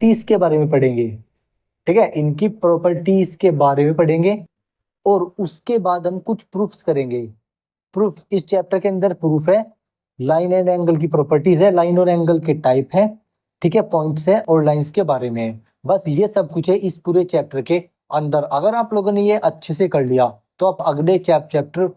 Properties के बारे में पढ़ेंगे। ठीक है, इनकी प्रॉपर्टीज के बारे में पढ़ेंगे और उसके बाद हम कुछ प्रूफ्स करेंगे। प्रूफ इस चैप्टर के अंदर प्रूफ है, लाइन एंड एंगल की प्रॉपर्टीज है, लाइन और एंगल के टाइप है, ठीक है, पॉइंट्स है और लाइंस के बारे में है। बस ये सब कुछ है इस पूरे चैप्टर के अंदर। अगर आप लोगों ने ये अच्छे से कर लिया तो आप अगले चैप्टर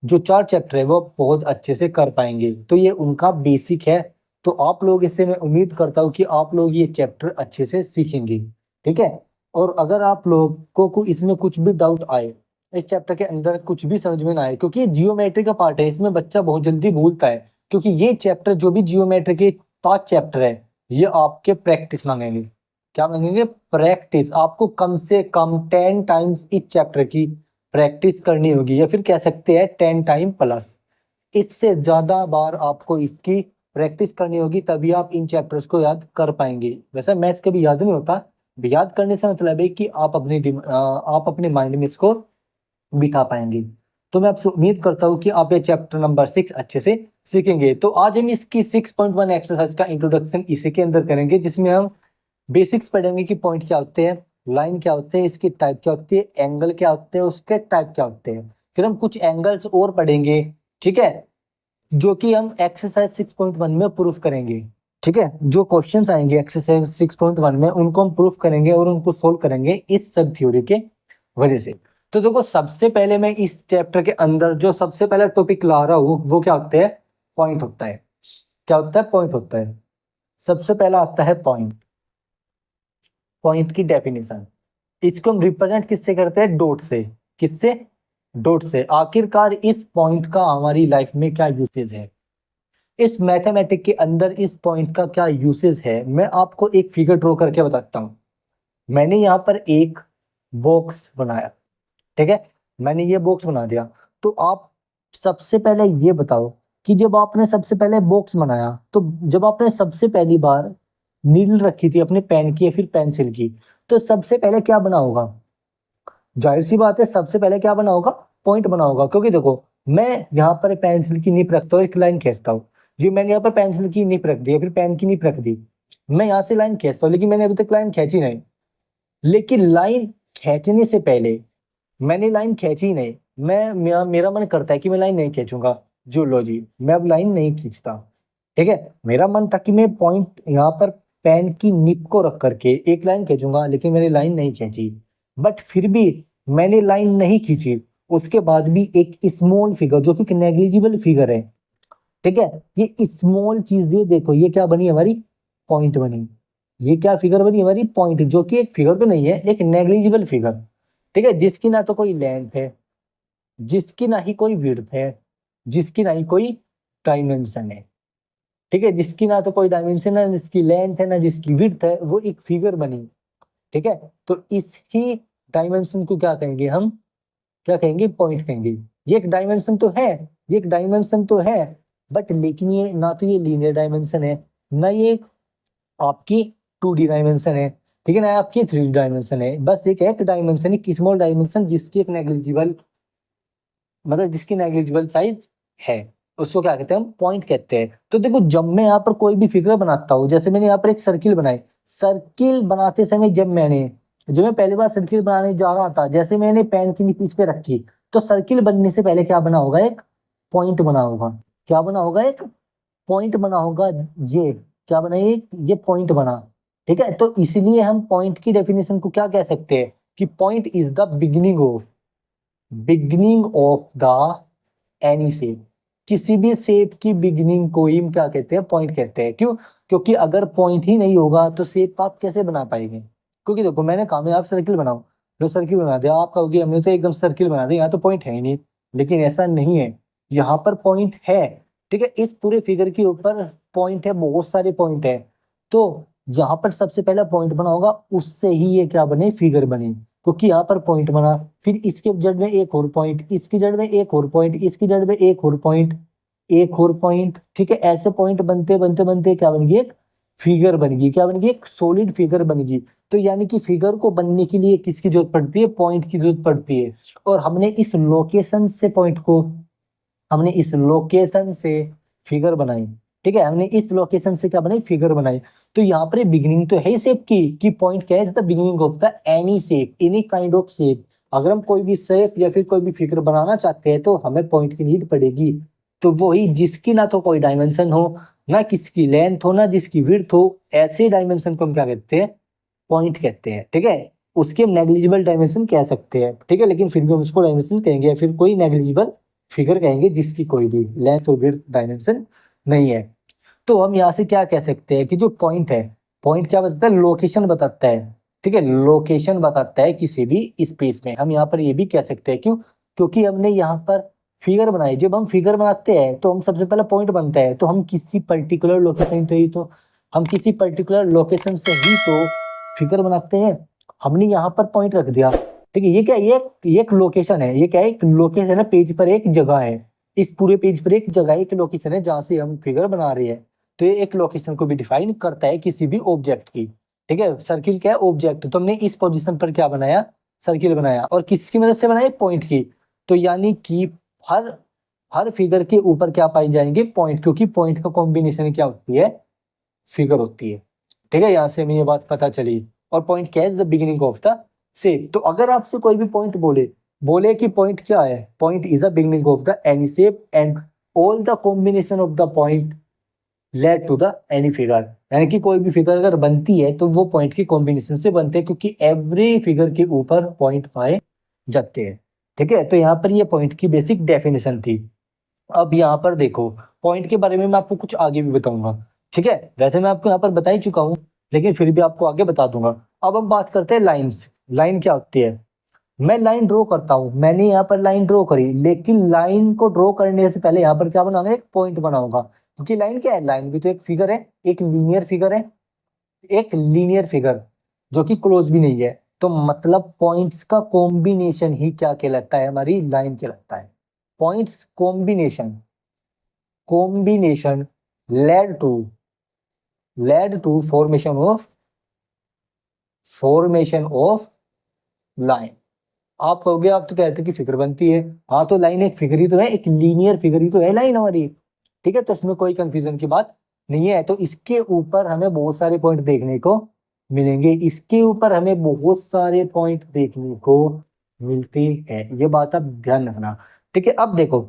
जो 4 चैप्टर है वो बहुत अच्छे से कर पाएंगे। तो ये उनका बेसिक है। तो आप लोग इससे मैं उम्मीद करता हूँ कि आप लोग ये चैप्टर अच्छे से सीखेंगे। ठीक है, और अगर आप लोगों को इसमें कुछ भी डाउट आए, इस चैप्टर के अंदर कुछ भी समझ में ना आए, क्योंकि ये जियोमेट्री का पार्ट है, इसमें बच्चा बहुत जल्दी भूलता है। क्योंकि ये चैप्टर जो भी जियोमेट्री के 5 चैप्टर है ये आपके प्रैक्टिस मांगेंगे। क्या मांगेंगे? प्रैक्टिस। आपको कम से कम 10 टाइम्स इस चैप्टर की प्रैक्टिस करनी होगी, या फिर कह सकते हैं 10 टाइम प्लस। इससे ज्यादा बार आपको इसकी प्रैक्टिस करनी होगी, तभी आप इन चैप्टर्स को याद कर पाएंगे। वैसे मैथ्स कभी याद नहीं होता, याद करने से मतलब है कि आप अपने माइंड में इसको बिठा पाएंगे। तो मैं आपसे उम्मीद करता हूँ कि आप ये चैप्टर नंबर 6 अच्छे से सीखेंगे। तो आज हम इसकी 6.1 एक्सरसाइज का इंट्रोडक्शन इसी के अंदर करेंगे, जिसमें हम बेसिक्स पढ़ेंगे कि पॉइंट क्या होते हैं, लाइन क्या होते हैं, इसकी टाइप क्या होती है, एंगल क्या होते हैं, उसके टाइप क्या होते हैं। फिर हम कुछ एंगल्स और पढ़ेंगे, ठीक है, जो कि हम एक्सरसाइज 6.1 में प्रूफ करेंगे। ठीक है, जो क्वेश्चंस आएंगे एक्सरसाइज 6.1 में उनको हम प्रूफ करेंगे और उनको सोल्व करेंगे इस सब थ्योरी के वजह से। तो देखो, सबसे पहले मैं इस चैप्टर के अंदर जो सबसे पहला टॉपिक ला रहा हूँ वो क्या होता है? पॉइंट होता है। क्या होता है? पॉइंट होता है। सबसे पहला आता है पॉइंट। पॉइंट की डेफिनेशन, इसको हम रिप्रेजेंट किससे करते हैं? डॉट से। किससे? डॉट से। आखिरकार इस पॉइंट का हमारी लाइफ में क्या यूसेज है, इस मैथमेटिक के अंदर इस पॉइंट का क्या यूसेज है, मैं आपको एक फिगर ड्रॉ करके बताता हूँ। मैंने यहाँ पर एक बॉक्स बनाया, ठीक है, मैंने ये बॉक्स बना दिया। तो आप सबसे पहले ये बताओ कि जब आपने सबसे पहले बॉक्स बनाया, तो जब आपने सबसे पहली बार नीडल रखी थी अपने पेन की या फिर पेंसिल की, तो सबसे पहले क्या बना होगा? जाहिर सी बात है, सबसे पहले क्या बना होगा? पॉइंट बना होगा। क्योंकि देखो, मैं यहाँ पर पेंसिल की निप रखता हूँ, एक लाइन खींचता हूँ। ये मैंने यहाँ पर पेंसिल की निप रख दी या फिर पेन की निप रख दी, मैं यहाँ से लाइन खींचता हूँ, लेकिन मैंने अभी तक लाइन खींची नहीं। लेकिन लाइन खींचने से पहले मैंने लाइन खींची नहीं, मेरा मन करता है कि मैं लाइन नहीं खींचूंगा, जूलॉजी, मैं अब लाइन नहीं खींचता। ठीक है, मेरा मन था कि मैं पॉइंट यहाँ पर पेन की निप को रख करके एक लाइन खींचूंगा, लेकिन मैंने लाइन नहीं खींची। बट फिर भी मैंने लाइन नहीं खींची, उसके बाद भी एक स्मॉल फिगर जो कि नेग्लिजिबल फिगर है, ठीक है, ये स्मॉल चीज, ये देखो, ये क्या बनी हमारी? पॉइंट बनी। ये क्या फिगर बनी हमारी? पॉइंट, जो कि एक फिगर तो नहीं है, एक नेग्लिजिबल फिगर। ठीक है, जिसकी ना तो कोई लेंथ है, जिसकी ना ही कोई विड्थ है, जिसकी ना ही कोई डायमेंशन है। ठीक है, जिसकी ना तो कोई डायमेंशन है, जिसकी लेंथ है, ना जिसकी विड्थ है, वो एक फिगर बनी। ठीक है, तो इस ही डायमेंशन को क्या कहेंगे हम? क्या कहेंगे? पॉइंट कहेंगे। ये एक डायमेंशन तो है, ये एक डायमेंशन तो है, बट लेकिन ये ना तो ये लीनियर डायमेंशन है, ना ये आपकी 2D डायमेंशन है, ठीक है, ना आपकी 3D डायमेंशन है। बस एक डायमेंशन, एक स्मॉल डायमेंशन, जिसकी एक नेग्लिजिबल, मतलब जिसकी नेग्लिजिबल साइज है, उसको क्या कहते हैं? हम पॉइंट कहते हैं। तो देखो, जब मैं यहाँ पर कोई भी फिगर बनाता हूँ, जैसे मैंने यहाँ पर एक सर्किल बनाई, सर्किल बनाते समय जब मैं पहली बार सर्किल बनाने जा रहा था, जैसे मैंने पेन की निप इस पे रखी, तो सर्किल बनने से पहले क्या बना होगा? एक पॉइंट बना होगा। क्या बना होगा? एक पॉइंट बना होगा। ये क्या बना? ये पॉइंट बना। ठीक है, तो इसलिए हम पॉइंट की डेफिनेशन को क्या कह सकते हैं कि point is the beginning of the any shape. किसी भी शेप की बिगनिंग को ही हम क्या कहते हैं? पॉइंट कहते हैं। क्यों? क्योंकि अगर पॉइंट ही नहीं होगा तो शेप आप कैसे बना पाएंगे? क्योंकि देखो, मैंने कहा मैं आप सर्किल बनाओ, जो सर्किल बना दिया, आप कहोगे हमने तो एकदम सर्किल बना दिया, यहाँ तो पॉइंट है ही नहीं। लेकिन ऐसा नहीं है, यहाँ पर पॉइंट है। ठीक है, इस पूरे फिगर के ऊपर पॉइंट है, बहुत सारे पॉइंट है। तो यहाँ पर सबसे पहला पॉइंट बना होगा, उससे ही ये क्या बने? फिगर बने। क्योंकि यहाँ पर पॉइंट बना, फिर इसके जड़ में एक और पॉइंट, इसकी जड़ में एक और पॉइंट, इसकी जड़ में एक और पॉइंट, एक और पॉइंट। ठीक है, ऐसे पॉइंट बनते बनते बनते क्या बन गई? एक फिगर बन गई। क्या बन गई? एक सॉलिड फिगर बन गई। तो यानी कि फिगर को बनने के लिए किसकी जरूरत पड़ती है? पॉइंट की जरूरत पड़ती है। और हमने इस लोकेशन से फिगर बनाई। ठीक है, हमने इस लोकेशन से क्या बनाई, फिगर बनाई। तो यहाँ पर बिगिनिंग तो है शेप की, कि पॉइंट क्या है, the beginning of the any shape, any kind of shape. अगर हम कोई भी शेप या फिर कोई भी फिगर बनाना चाहते हैं तो हमें पॉइंट की नीड पड़ेगी। तो वही जिसकी ना तो कोई डायमेंशन हो, ना किसकी लेंथ हो, ना जिसकी विड्थ हो, ऐसे डायमेंशन को हम क्या कहते हैं, पॉइंट कहते हैं। ठीक है, उसके हम नेग्लिजिबल डायमेंशन कह सकते हैं। ठीक है, लेकिन फिर भी हम उसको डायमेंशन कहेंगे, या फिर कोई नेग्लिजिबल फिगर कहेंगे जिसकी कोई भी लेंथ और विड्थ डायमेंशन नहीं है। तो हम यहाँ से क्या कह सकते हैं कि जो पॉइंट है, पॉइंट क्या बताता है, लोकेशन बताता है। ठीक है, लोकेशन बताता है किसी भी स्पेस में। हम यहाँ पर ये भी कह सकते हैं, क्यों, क्योंकि हमने यहाँ पर फिगर बनाई। जब हम फिगर बनाते हैं तो हम सबसे पहले पॉइंट बनता है, तो हम किसी पर्टिकुलर लोकेशन से ही तो हम किसी पर्टिकुलर लोकेशन से ही तो फिगर बनाते हैं। हमने यहाँ पर पॉइंट रख दिया। ठीक है, ये क्या है, ये एक लोकेशन है। ये क्या है, एक लोकेशन है, पेज पर एक जगह है। इस पूरे पेज पर एक जगह, एक लोकेशन है जहां से हम फिगर बना रहे हैं। तो ये एक लोकेशन को भी डिफाइन करता है किसी भी ऑब्जेक्ट की। ठीक है, सर्किल क्या है, ऑब्जेक्ट। तो हमने इस पोजीशन पर क्या बनाया, सर्किल बनाया, और किसकी मदद से बनाया, पॉइंट की। तो यानी कि हर हर फिगर के ऊपर क्या पाई जाएंगे, पॉइंट, क्योंकि पॉइंट का कॉम्बिनेशन क्या होती है, फिगर होती है। ठीक है, यहाँ से हमें ये बात पता चली। और पॉइंट क्या है, the beginning of the shape. तो अगर आपसे कोई भी पॉइंट बोले बोले कि पॉइंट क्या है, point is the beginning of the any shape and all the combination of the point led to the any figure. यानी कि कोई भी फिगर अगर बनती है तो वो पॉइंट की कॉम्बिनेशन से बनते हैं, क्योंकि एवरी फिगर के ऊपर पॉइंट पाए जाते हैं। ठीक है, तो यहाँ पर ये पॉइंट की बेसिक डेफिनेशन थी। अब यहाँ पर देखो, पॉइंट के बारे में मैं आपको कुछ आगे भी बताऊंगा। ठीक है, वैसे मैं आपको यहाँ पर बता ही चुका हूँ, लेकिन फिर भी आपको आगे बता दूंगा। अब हम बात करते हैं लाइन्स। लाइन क्या होती है, मैं लाइन ड्रॉ करता हूँ, मैंने यहाँ पर लाइन ड्रॉ करी, लेकिन लाइन को ड्रॉ करने से पहले यहाँ पर क्या बनाऊंगा, एक पॉइंट बनाऊंगा। क्योंकि लाइन क्या है, लाइन भी तो एक फिगर है, एक लीनियर फिगर है, एक लीनियर फिगर जो कि क्लोज भी नहीं है। तो मतलब पॉइंट्स का कॉम्बिनेशन ही क्या कहलाता है, हमारी लाइन कहलाता है। Points combination combination led to formation of line. आप कहोगे, आप तो कहते हैं कि फिगर बनती है। हाँ, तो लाइन एक फिगर ही तो है, एक लीनियर फिगर ही तो है लाइन हमारी। ठीक है, तो इसमें कोई कंफ्यूजन की बात नहीं है। तो इसके ऊपर हमें बहुत सारे पॉइंट देखने को मिलेंगे, इसके ऊपर हमें बहुत सारे पॉइंट देखने को मिलते हैं। ये बात आप ध्यान रखना। ठीक है, अब देखो,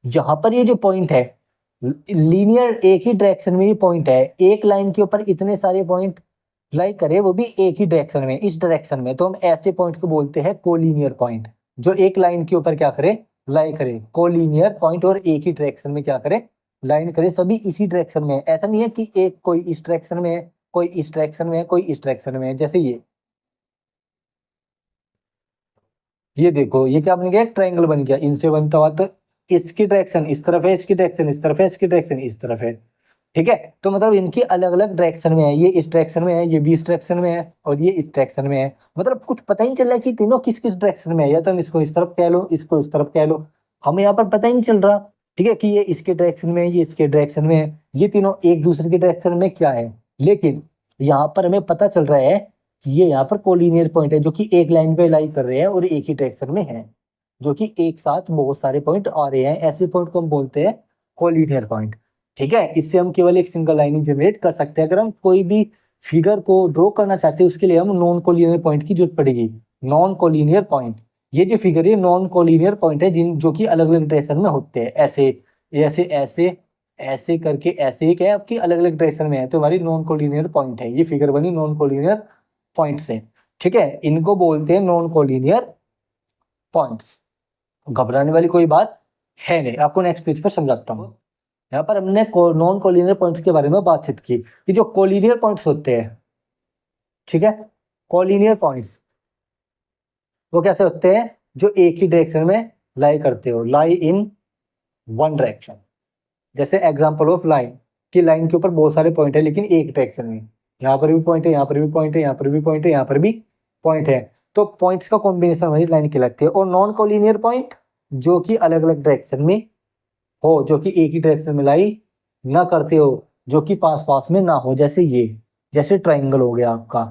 यहाँ पर ये जो पॉइंट है, लीनियर एक ही डायरेक्शन में ये पॉइंट है। एक लाइन के ऊपर इतने सारे पॉइंट लाई करे, वो भी एक ही डायरेक्शन में, इस डायरेक्शन में, तो हम ऐसे पॉइंट को बोलते हैं कोलिनियर पॉइंट। जो एक लाइन के ऊपर क्या करे, लाई करे, कोलिनियर पॉइंट। और एक ही डायरेक्शन में क्या करे, लाइन करे, सभी इसी डायरेक्शन में है। ऐसा नहीं है कि एक कोई इस डायरेक्शन में है, कोई इस डायरेक्शन में है, कोई इस डायरेक्शन में है। जैसे ये देखो, ये क्या बन गया, एक ट्रायंगल बन गया, इनसे बनता हुआ। तो इसकी डायरेक्शन इस तरफ है, इसकी डायरेक्शन इस तरफ है, इसकी डायरेक्शन इस तरफ है। ठीक है, तो मतलब इनकी अलग अलग डायरेक्शन में है। ये इस डायरेक्शन में है, ये भी इस डायरेक्शन में है, और ये इस डायरेक्शन में है। मतलब कुछ पता ही नहीं चल रहा कि तीनों किस किस डायरेक्शन में है। या तो हम इसको इस तरफ कह लो, इसको इस तरफ कह लो, हमें यहाँ पर पता ही नहीं चल रहा। ठीक है, कि ये इसके डायरेक्शन में है, ये इसके डायरेक्शन में है, ये तीनों एक दूसरे के डायरेक्शन में क्या है। लेकिन यहाँ पर हमें पता चल रहा है कि ये यहाँ पर कोलिनियर पॉइंट है, जो कि एक लाइन पे लाई कर रहे हैं और एक ही डायरेक्शन में है, जो कि एक साथ बहुत सारे पॉइंट आ रहे हैं। ऐसे पॉइंट को हम बोलते हैं कोलिनियर पॉइंट। ठीक है, इससे हम केवल एक सिंगल लाइन ही जनरेट कर सकते हैं। अगर हम कोई भी फिगर को ड्रॉ करना चाहते हैं, उसके लिए हम नॉन कोलिनियर पॉइंट की जरूरत पड़ेगी। नॉन कोलिनियर पॉइंट, ये जो फिगर है नॉन कोलिनियर पॉइंट है, जिन जो कि अलग अलग डायरेक्शन में होते हैं। ऐसे ऐसे ऐसे ऐसे करके, ऐसे ही क्या है आपकी, अलग अलग डायरेक्शन में है, तो हमारी नॉन कोलिनियर पॉइंट है। ये फिगर बनी नॉन कोलिनियर पॉइंट से। ठीक है, इनको बोलते हैं नॉन कोलिनियर पॉइंट्स। घबराने वाली कोई बात है नहीं, आपको नेक्स्ट पेज पर समझाता हूँ। यहाँ पर हमने नॉन कोलिनियर पॉइंट्स के बारे में बातचीत की, कि जो कोलिनियर पॉइंट्स होते हैं, ठीक है, कोलिनियर पॉइंट्स वो कैसे होते हैं, जो एक ही डायरेक्शन में लाई करते हो, लाई इन वन डायरेक्शन। जैसे एग्जांपल ऑफ लाइन, कि लाइन के ऊपर बहुत सारे पॉइंट है लेकिन एक डायरेक्शन में। यहाँ पर भी पॉइंट है, यहाँ पर भी पॉइंट है, यहाँ पर भी पॉइंट है, यहाँ पर भी पॉइंट है। तो पॉइंट्स का कॉम्बिनेशन हमारी लाइन कहलाती है। और नॉन कोलिनियर पॉइंट, जो कि अलग अलग डायरेक्शन में हो, जो कि एक ही डायरेक्शन में लाई ना करते हो, जो कि पास पास में ना हो। जैसे ये, जैसे ट्राइंगल हो गया आपका।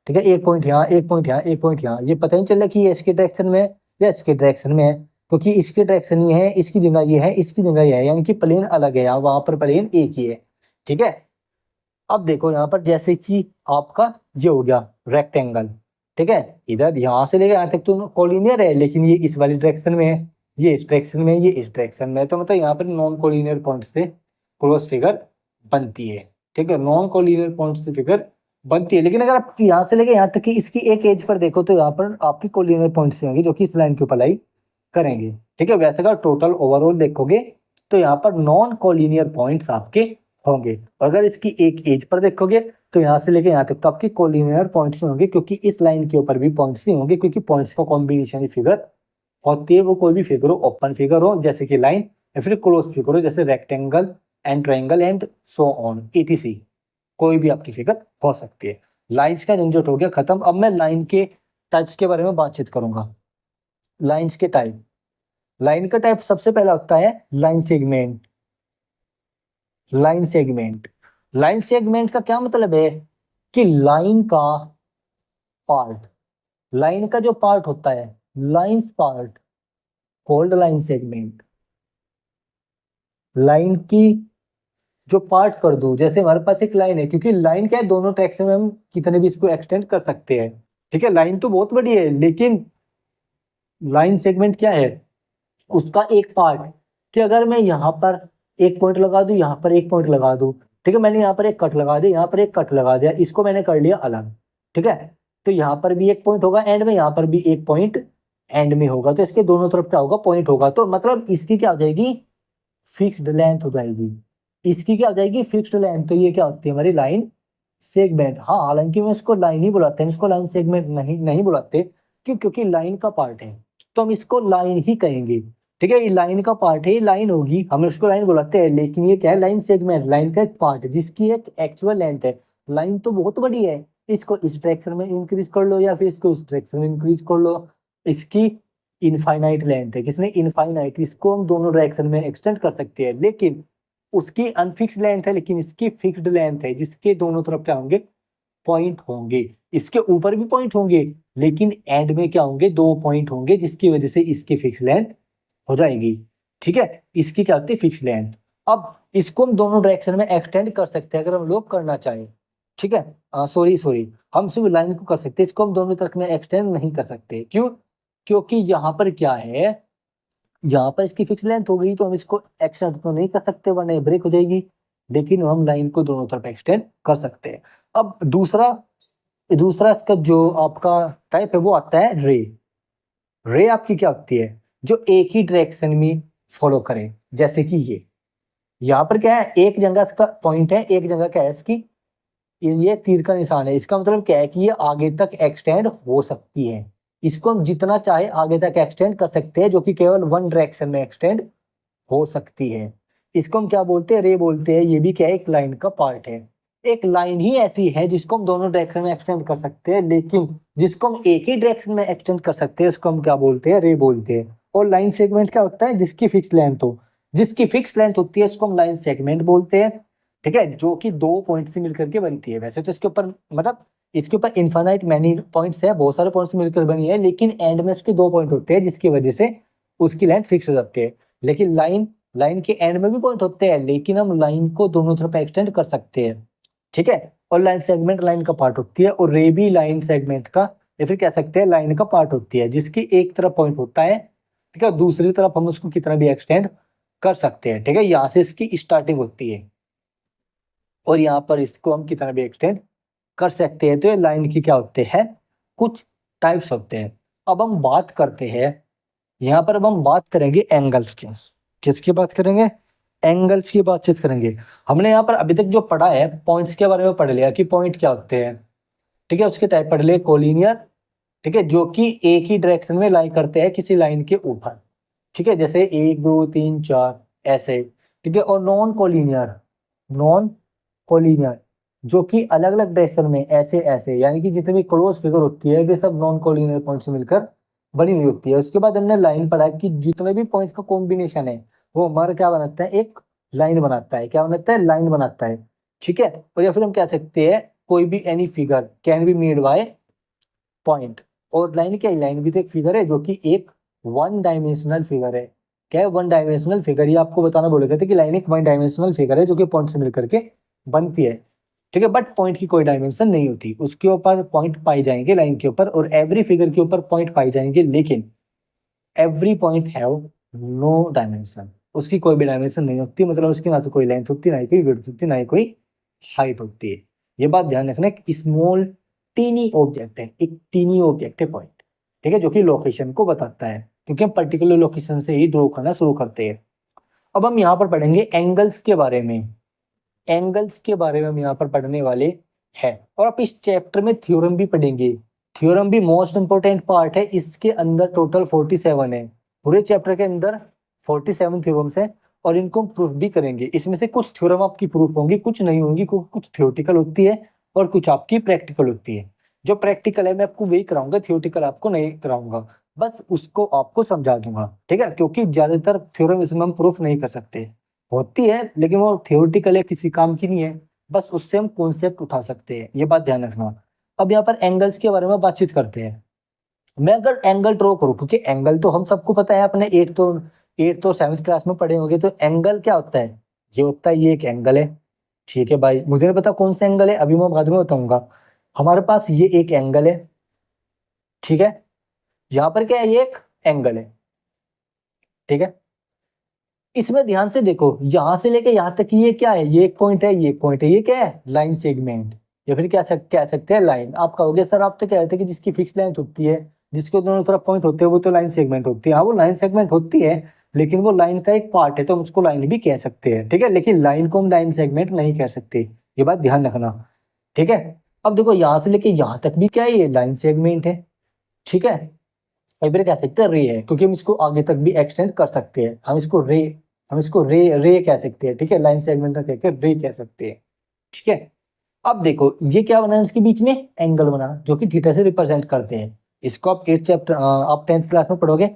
ठीक है, एक पॉइंट यहाँ, एक पॉइंट यहाँ, एक पॉइंट यहाँ, ये पता नहीं चल रहा कि ये इसके डायरेक्शन में है या इसके डायरेक्शन में है, क्योंकि इसकी डायरेक्शन ये है, इसकी जगह ये है, इसकी जगह ये है, यानी कि प्लेन अलग है, वहां पर प्लेन एक ही है। ठीक है, अब देखो यहाँ पर जैसे कि आपका ये हो गया रेक्टेंगल। ठीक है, इधर यहाँ से लेकर यहाँ तक तो कोलिनियर है, लेकिन ये इस वाली डायरेक्शन में है, ये इस डायरेक्शन में, ये इस डायरेक्शन में, तो मतलब यहाँ पर नॉन कोलिनियर पॉइंट से क्रॉस फिगर बनती है। ठीक है, नॉन कोलिनियर पॉइंट से फिगर बनती है। लेकिन अगर आप यहाँ से लेके यहाँ तक की इसकी एक एज पर देखो तो यहाँ पर आपकी कोलिनियर पॉइंट से होंगे जो कि इस लाइन के ऊपर लाई करेंगे। ठीक है, वैसे अगर टोटल ओवरऑल देखोगे तो यहाँ पर नॉन कोलिनियर पॉइंट्स आपके होंगे, और अगर इसकी एक एज पर देखोगे तो यहाँ से लेके यहाँ तक तो आपकी कोलिनियर पॉइंट्स होंगे, क्योंकि इस लाइन के ऊपर भी पॉइंट्स नहीं होंगे, क्योंकि पॉइंट्स का कॉम्बिनेशन ही फिगर होती है। वो कोई भी फिगर हो, ओपन फिगर हो जैसे कि लाइन, या फिर क्लोज फिगर हो जैसे rectangle and triangle and so on etc, कोई भी आपकी फिगर हो सकती है। लाइंस का झंझट हो गया खत्म। अब मैं लाइन के टाइप्स के बारे में बातचीत करूंगा। लाइंस के टाइप, लाइन का टाइप सबसे पहला होता है line segment. Line segment, line segment का क्या मतलब है कि लाइन का पार्ट, लाइन का जो पार्ट होता है, lines part called line segment. Line की जो पार्ट कर दो, जैसे हमारे पास एक लाइन है, क्योंकि लाइन क्या है, दोनों डायरेक्शन में हम कितने भी इसको एक्सटेंड कर सकते हैं। ठीक है, लाइन तो बहुत बड़ी है, लेकिन लाइन सेगमेंट क्या है, उसका एक पार्ट, कि अगर मैं यहाँ पर एक पॉइंट लगा दूं, यहाँ पर एक पॉइंट लगा दूं, ठीक है, मैंने यहाँ पर एक कट लगा दिया, यहाँ पर एक कट लगा दिया, इसको मैंने कर लिया अलग। ठीक है, तो यहाँ पर भी एक पॉइंट होगा एंड में, यहाँ पर भी एक पॉइंट एंड में होगा, तो इसके दोनों तरफ क्या होगा, पॉइंट होगा, तो मतलब इसकी क्या हो जाएगी, फिक्स्ड लेंथ हो जाएगी। इसकी क्या हो जाएगी, फिक्स्ड लेंथ। तो ये क्या होती है हमारी लाइन सेगमेंट। हाँ, हालांकि मैं इसको लाइन ही बुलाते हैं, इसको लाइन सेगमेंट नहीं नहीं बुलाते, क्यों, क्योंकि लाइन का पार्ट है, तो हम इसको लाइन ही कहेंगे। ठीक है, ये लाइन का पार्ट है, ये लाइन होगी, हम इसको लाइन बुलाते हैं, लेकिन ये क्या है, लाइन सेगमेंट, लाइन का एक पार्ट है जिसकी एक एक्चुअल लेंथ है। लाइन तो बहुत बड़ी है, इसको इस डायरेक्शन में इंक्रीज कर लो या फिर इसको उस डायरेक्शन में इंक्रीज कर लो, इसकी इनफाइनाइट लेंथ है। किसने, इनफाइनाइट, इसको हम दोनों डायरेक्शन में एक्सटेंड कर सकते हैं, लेकिन उसकी अनफिक्स्ड लेंथ है, लेकिन इसकी फिक्स्ड लेंथ है, जिसके दोनों तरफ क्या होंगे, पॉइंट होंगे। इसके ऊपर भी पॉइंट होंगे, लेकिन एंड में क्या होंगे, दो पॉइंट होंगे, जिसकी वजह से इसकी फिक्स लेंथ हो जाएगी। ठीक है, इसकी क्या होती है, फिक्स लेंथ। अब इसको हम दोनों डायरेक्शन में एक्सटेंड कर सकते हैं अगर हम लोग करना चाहें। ठीक है, सॉरी सॉरी, हम सिर्फ लाइन को कर सकते हैं, इसको हम दोनों तरफ में एक्सटेंड नहीं कर सकते। क्यों, क्योंकि यहाँ पर क्या है, यहाँ पर इसकी फिक्स लेंथ हो गई, तो हम इसको एक्सटेंड तो नहीं कर सकते वरना ब्रेक हो जाएगी, लेकिन हम लाइन को दोनों तरफ एक्सटेंड कर सकते हैं। अब दूसरा दूसरा इसका जो आपका टाइप है वो आता है रे। रे आपकी क्या होती है, जो एक ही डायरेक्शन में फॉलो करे, जैसे कि ये यहाँ पर क्या है, एक जगह इसका पॉइंट है, एक जगह क्या है इसकी, ये तीर का निशान है, इसका मतलब क्या है कि ये आगे तक एक्सटेंड हो सकती है। इसको हम जितना चाहे आगे तक एक्सटेंड कर सकते हैं, जो कि केवल वन डायरेक्शन में एक्सटेंड हो सकती है। इसको हम क्या बोलते हैं, रे बोलते हैं। ये भी क्या है, एक लाइन का पार्ट है। एक लाइन ही ऐसी है जिसको हम दोनों डायरेक्शन में एक्सटेंड कर सकते हैं, लेकिन जिसको हम एक ही डायरेक्शन में एक्सटेंड कर सकते हैं उसको हम क्या बोलते हैं, रे बोलते हैं। और लाइन सेगमेंट क्या होता है, जिसकी फिक्स लेंथ हो, जिसकी फिक्स लेंथ होती है उसको हम लाइन सेगमेंट बोलते हैं। ठीक है, जो कि दो पॉइंट से मिलकर के बनती है। वैसे तो इसके ऊपर मतलब इसके ऊपर इनफाइनाइट मैनी पॉइंट्स है, बहुत सारे पॉइंट्स मिलकर बनी है, लेकिन एंड में उसके दो पॉइंट होते हैं, जिसकी वजह से उसकी लेंथ फिक्स हो जाती है। लेकिन लाइन लाइन के एंड में भी पॉइंट होते हैं, लेकिन हम लाइन को दोनों तरफ एक्सटेंड कर सकते हैं। ठीक है, और लाइन सेगमेंट लाइन का पार्ट होती है, और रे भी लाइन सेगमेंट का या फिर कह सकते हैं लाइन का पार्ट होती है, जिसकी एक तरफ पॉइंट होता है। ठीक है, दूसरी तरफ हम उसको कितना भी एक्सटेंड कर सकते हैं। ठीक है, यहाँ से इसकी स्टार्टिंग होती है और यहाँ पर इसको हम कितना भी एक्सटेंड कर सकते हैं। तो ये लाइन की क्या होते हैं, कुछ टाइप्स होते हैं। अब हम बात करते हैं, यहाँ पर अब हम बात करेंगे एंगल्स की। किसकी बात करेंगे, एंगल्स की बातचीत करेंगे। हमने यहाँ पर अभी तक जो पढ़ा है, पॉइंट्स के बारे में पढ़ लिया कि पॉइंट क्या होते हैं। ठीक है, उसके टाइप पढ़ लिए, कोलिनियर, ठीक है, जो कि एक ही डायरेक्शन में लाई करते हैं किसी लाइन के ऊपर। ठीक है, जैसे 1 2 3 4 ऐसे। ठीक है, और नॉन कोलिनियर, नॉन कोलिनियर जो कि अलग अलग डायरेक्शन में ऐसे ऐसे, यानी कि जितनी भी क्लोज फिगर होती है वे सब नॉन कोलिनियर पॉइंट से मिलकर बनी हुई होती है। उसके बाद हमने लाइन पढ़ा कि जितने भी पॉइंट का कॉम्बिनेशन है वो हमारा क्या बनाता है, एक लाइन बनाता है। क्या बनाता है, लाइन बनाता है। ठीक है, और या फिर हम कह सकते हैं कोई भी any figure can be made by point. और लाइन क्या है, लाइन भी तो एक फिगर है जो कि एक वन डायमेंशनल फिगर है। क्या है? One dimensional figure. ये आपको बताना बोले थे कि लाइन एक वन डायमेंशनल फिगर है जो कि पॉइंट से मिलकर के बनती है, ठीक है। बट पॉइंट की कोई डायमेंशन नहीं होती, उसके ऊपर पॉइंट पाई जाएंगे लाइन के ऊपर, और एवरी फिगर के ऊपर पॉइंट पाई जाएंगे, लेकिन every point have no dimension. उसकी कोई भी डायमेंशन नहीं होती, मतलब उसकी ना तो कोई लेंथ होती, ना ही कोई विड्थ होती, ना ही कोई हाइट होती है। ये बात ध्यान रखना, एक स्मॉल टीनी ऑब्जेक्ट है, एक टीनी ऑब्जेक्ट है पॉइंट, ठीक है, जो कि लोकेशन को बताता है, क्योंकि हम पर्टिकुलर लोकेशन से ही ड्रॉ करना शुरू करते हैं। अब हम यहाँ पर पढ़ेंगे एंगल्स के बारे में। एंगल्स के बारे में हम यहाँ पर पढ़ने वाले हैं, और आप इस चैप्टर में थ्योरम भी पढ़ेंगे। थ्योरम भी मोस्ट इंपोर्टेंट पार्ट है। इसके अंदर टोटल 47 है, पूरे चैप्टर के अंदर 47 थ्योरम्स है, और इनको हम प्रूफ भी करेंगे। इसमें से कुछ थ्योरम आपकी प्रूफ होंगी, कुछ नहीं होंगी, कुछ थ्योरेटिकल होती है और कुछ आपकी प्रैक्टिकल होती है। जो प्रैक्टिकल है मैं आपको वही कराऊंगा, थ्योरेटिकल आपको नहीं कराऊंगा, बस उसको आपको समझा दूंगा, ठीक है। क्योंकि ज्यादातर थ्योरम इसमें हम प्रूफ नहीं कर सकते, होती है लेकिन वो थ्योरेटिकल है, किसी काम की नहीं है, बस उससे हम कॉन्सेप्ट उठा सकते हैं, ये बात ध्यान रखना। अब यहाँ पर एंगल्स के बारे में बातचीत करते हैं। मैं अगर एंगल ड्रॉ करूँ, क्योंकि एंगल तो हम सबको पता है, अपने एट तो सेवन्थ क्लास में पढ़े होंगे, तो एंगल क्या होता है? ये होता है, ये एक एंगल है, ठीक है भाई। मुझे नहीं पता कौन सा एंगल है, अभी मैं बाद में बताऊंगा। हमारे पास ये एक एंगल है, ठीक है। यहाँ पर क्या है? ये एक एंगल है, ठीक है। इसमें ध्यान से देखो, यहां से लेके यहां तक ये क्या है? ये एक पॉइंट है, ये एक पॉइंट है, ये क्या है? लाइन सेगमेंट, या फिर क्या कह सकते हैं लाइन। आप कहोगे सर आप तो कह रहे थे कि जिसकी फिक्स लेंथ होती है, जिसके दोनों तरफ पॉइंट होते हैं, वो तो लाइन सेगमेंट होती है। हाँ, वो लाइन सेगमेंट होती है, लेकिन वो लाइन का एक पार्ट है, तो हम उसको लाइन भी कह सकते हैं, ठीक है। लेकिन लाइन को हम लाइन सेगमेंट नहीं कह सकते, ये बात ध्यान रखना, ठीक है। अब देखो, यहां से लेके यहां तक भी क्या है? ये लाइन सेगमेंट है, ठीक है। या फिर कह सकते हैं रे है, क्योंकि हम इसको आगे तक भी एक्सटेंड कर सकते हैं। हम इसको रे रे कह सकते हैं, ठीक है। लाइन सेगमेंट का कहकर रे कह सकते हैं, ठीक है। अब देखो, ये क्या बना है इसके बीच में? एंगल बना, जो कि थीटा से रिप्रेजेंट करते हैं। इसको आप 8th चैप्टर, आप 10th क्लास में पढ़ोगे।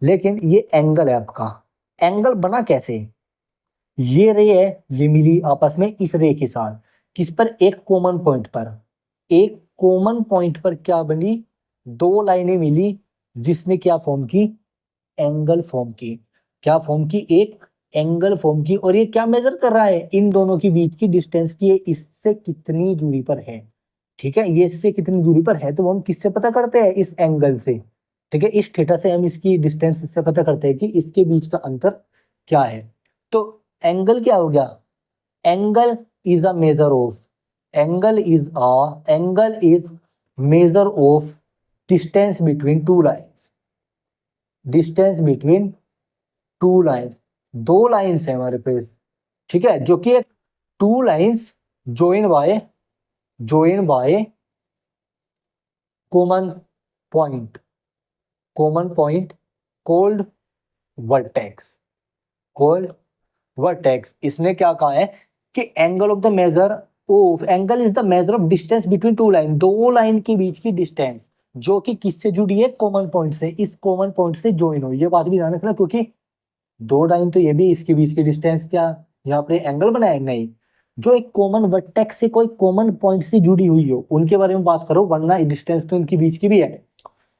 लेकिन ये एंगल है आपका। एंगल बना कैसे? ये रे है, ये मिली आपस में इस रे के साथ, किस पर? एक कॉमन पॉइंट पर। एक कॉमन पॉइंट पर क्या बनी? दो लाइनें मिली, जिसने क्या फॉर्म की? एंगल फॉर्म की। क्या फॉर्म की? एक एंगल फॉर्म की। और ये क्या मेजर कर रहा है? इन दोनों के बीच की डिस्टेंस की, इससे कितनी दूरी पर है, ठीक है। ये इससे कितनी दूरी पर है, तो वो हम किससे पता करते हैं? इस एंगल से, ठीक है। इस थीटा से हम इसकी डिस्टेंस इससे पता करते हैं कि इसके बीच का अंतर क्या है। तो एंगल क्या हो गया? Angle is a measure of, angle is measure of distance between two lines, distance between two lines. दो लाइन्स है हमारे पास, ठीक है, जो कि two lines join by common point, common point cold vertex, cold vertex. इसने क्या कहा है कि angle is the measure of distance between two line, दो लाइन के बीच की डिस्टेंस, जो कि किससे जुड़ी है? कॉमन पॉइंट से। इस कॉमन पॉइंट से ज्वाइन हो, ये बात भी ध्यान रखना, क्योंकि दो लाइन तो ये भी, इसके बीच की डिस्टेंस क्या यहाँ पे एंगल बनाया? नहीं, जो एक कॉमन वर्टेक्स से कोई कॉमन पॉइंट से जुड़ी हुई हो, उनके बारे में बात करो, वरना डिस्टेंस तो इनके बीच की भी है,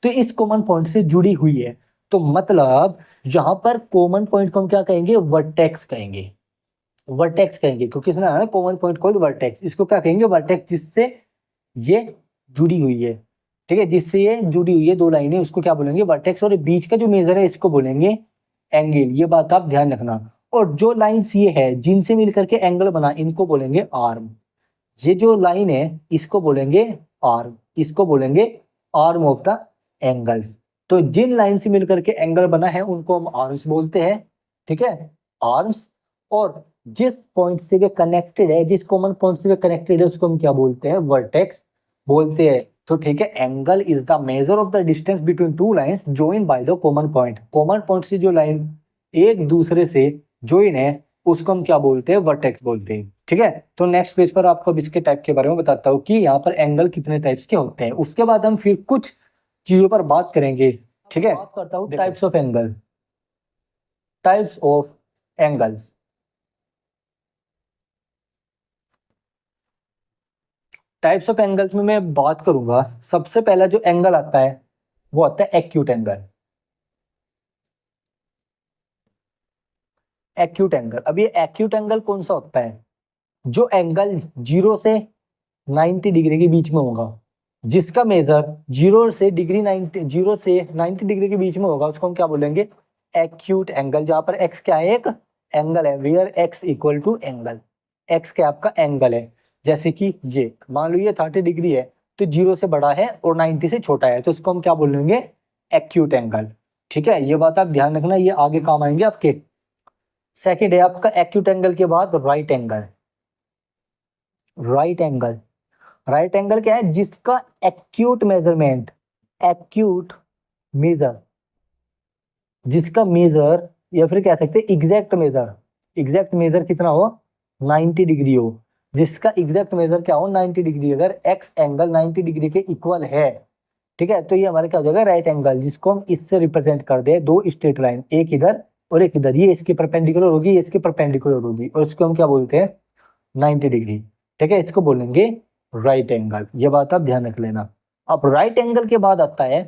तो इस कॉमन पॉइंट से जुड़ी हुई है। तो मतलब यहाँ पर कॉमन पॉइंट को हम क्या कहेंगे? वर्टेक्स कहेंगे, वर्टेक्स कहेंगे, क्योंकि इसने है कॉमन पॉइंट कॉल्ड वर्टेक्स। इसको क्या कहेंगे? वर्टेक्स, जिससे ये जुड़ी हुई है, ठीक है, जिससे ये जुड़ी हुई है दो लाइनें, उसको क्या बोलेंगे? वर्टेक्स। और बीच का जो मेजर है, इसको बोलेंगे एंगल, ये बात आप ध्यान रखना। और जो लाइंस ये है जिनसे मिलकर के एंगल बना, इनको बोलेंगे आर्म। ये जो लाइन है, इसको बोलेंगे आर्म, इसको बोलेंगे आर्म ऑफ द एंगल्स। तो जिन लाइन से मिलकर के एंगल बना है, उनको हम आर्म्स बोलते हैं, ठीक है, आर्म्स। और जिस पॉइंट से वे कनेक्टेड है, जिस कॉमन पॉइंट से वे कनेक्टेड है, उसको हम क्या बोलते हैं? वर्टेक्स बोलते हैं। तो ठीक है, angle is the major of the distance between two lines joined by the common point. Common point से जो लाइन एक दूसरे से ज्वाइन है, उसको हम क्या बोलते हैं? वर्टेक्स बोलते हैं, ठीक है। तो नेक्स्ट पेज पर आपको अब इसके टाइप के बारे में बताता हूँ कि यहाँ पर एंगल कितने टाइप्स के होते हैं। उसके बाद हम फिर कुछ चीजों पर बात करेंगे, ठीक है। बात करता हूँ types of angle, types of angles. Types of angles में मैं बात करूंगा, सबसे पहला जो एंगल आता है वो आता है एक्यूट एंगल। Acute angle. अब ये एक्यूट एंगल कौन सा होता है? जो एंगल 0 से 90 डिग्री के बीच में होगा, जिसका मेजर 0 से 90 डिग्री के बीच में होगा, उसको हम क्या बोलेंगे? Acute angle. जहां पर x क्या है? एक एंगल है, where x equal to angle. x क्या आपका एंगल है। जैसे कि ये मान लो ये 30 डिग्री है, तो 0 से बड़ा है और 90 से छोटा है, तो इसको हम क्या बोलेंगे? Acute angle. ठीक है, ये बात आप ध्यान रखना, ये आगे काम आएंगे आपके। सेकेंड है आपका एक्यूट एंगल के बाद right angle. Right angle, right angle क्या है? जिसका एक्यूट मेजरमेंट, एक्यूट मेजर, जिसका मेजर या फिर कह सकते हैं एग्जैक्ट मेजर, एग्जैक्ट मेजर कितना हो? 90 डिग्री हो। जिसका एग्जैक्ट मेजर क्या हो? 90 डिग्री। अगर एक्स एंगल 90 डिग्री के इक्वल है, ठीक है, तो ये हमारे क्या हो जाएगा? राइट एंगल, जिसको हम इससे रिप्रेजेंट कर दे, दो स्ट्रेट लाइन, एक इधर और एक इधर, ये इसके परपेंडिकुलर होगी, ये इसके परपेंडिकुलर होगी, और इसको हम क्या बोलते हैं? 90 डिग्री। ठीक है, इसको बोलेंगे राइट एंगल। ये बात आप ध्यान रख लेना। अब राइट एंगल के बाद आता है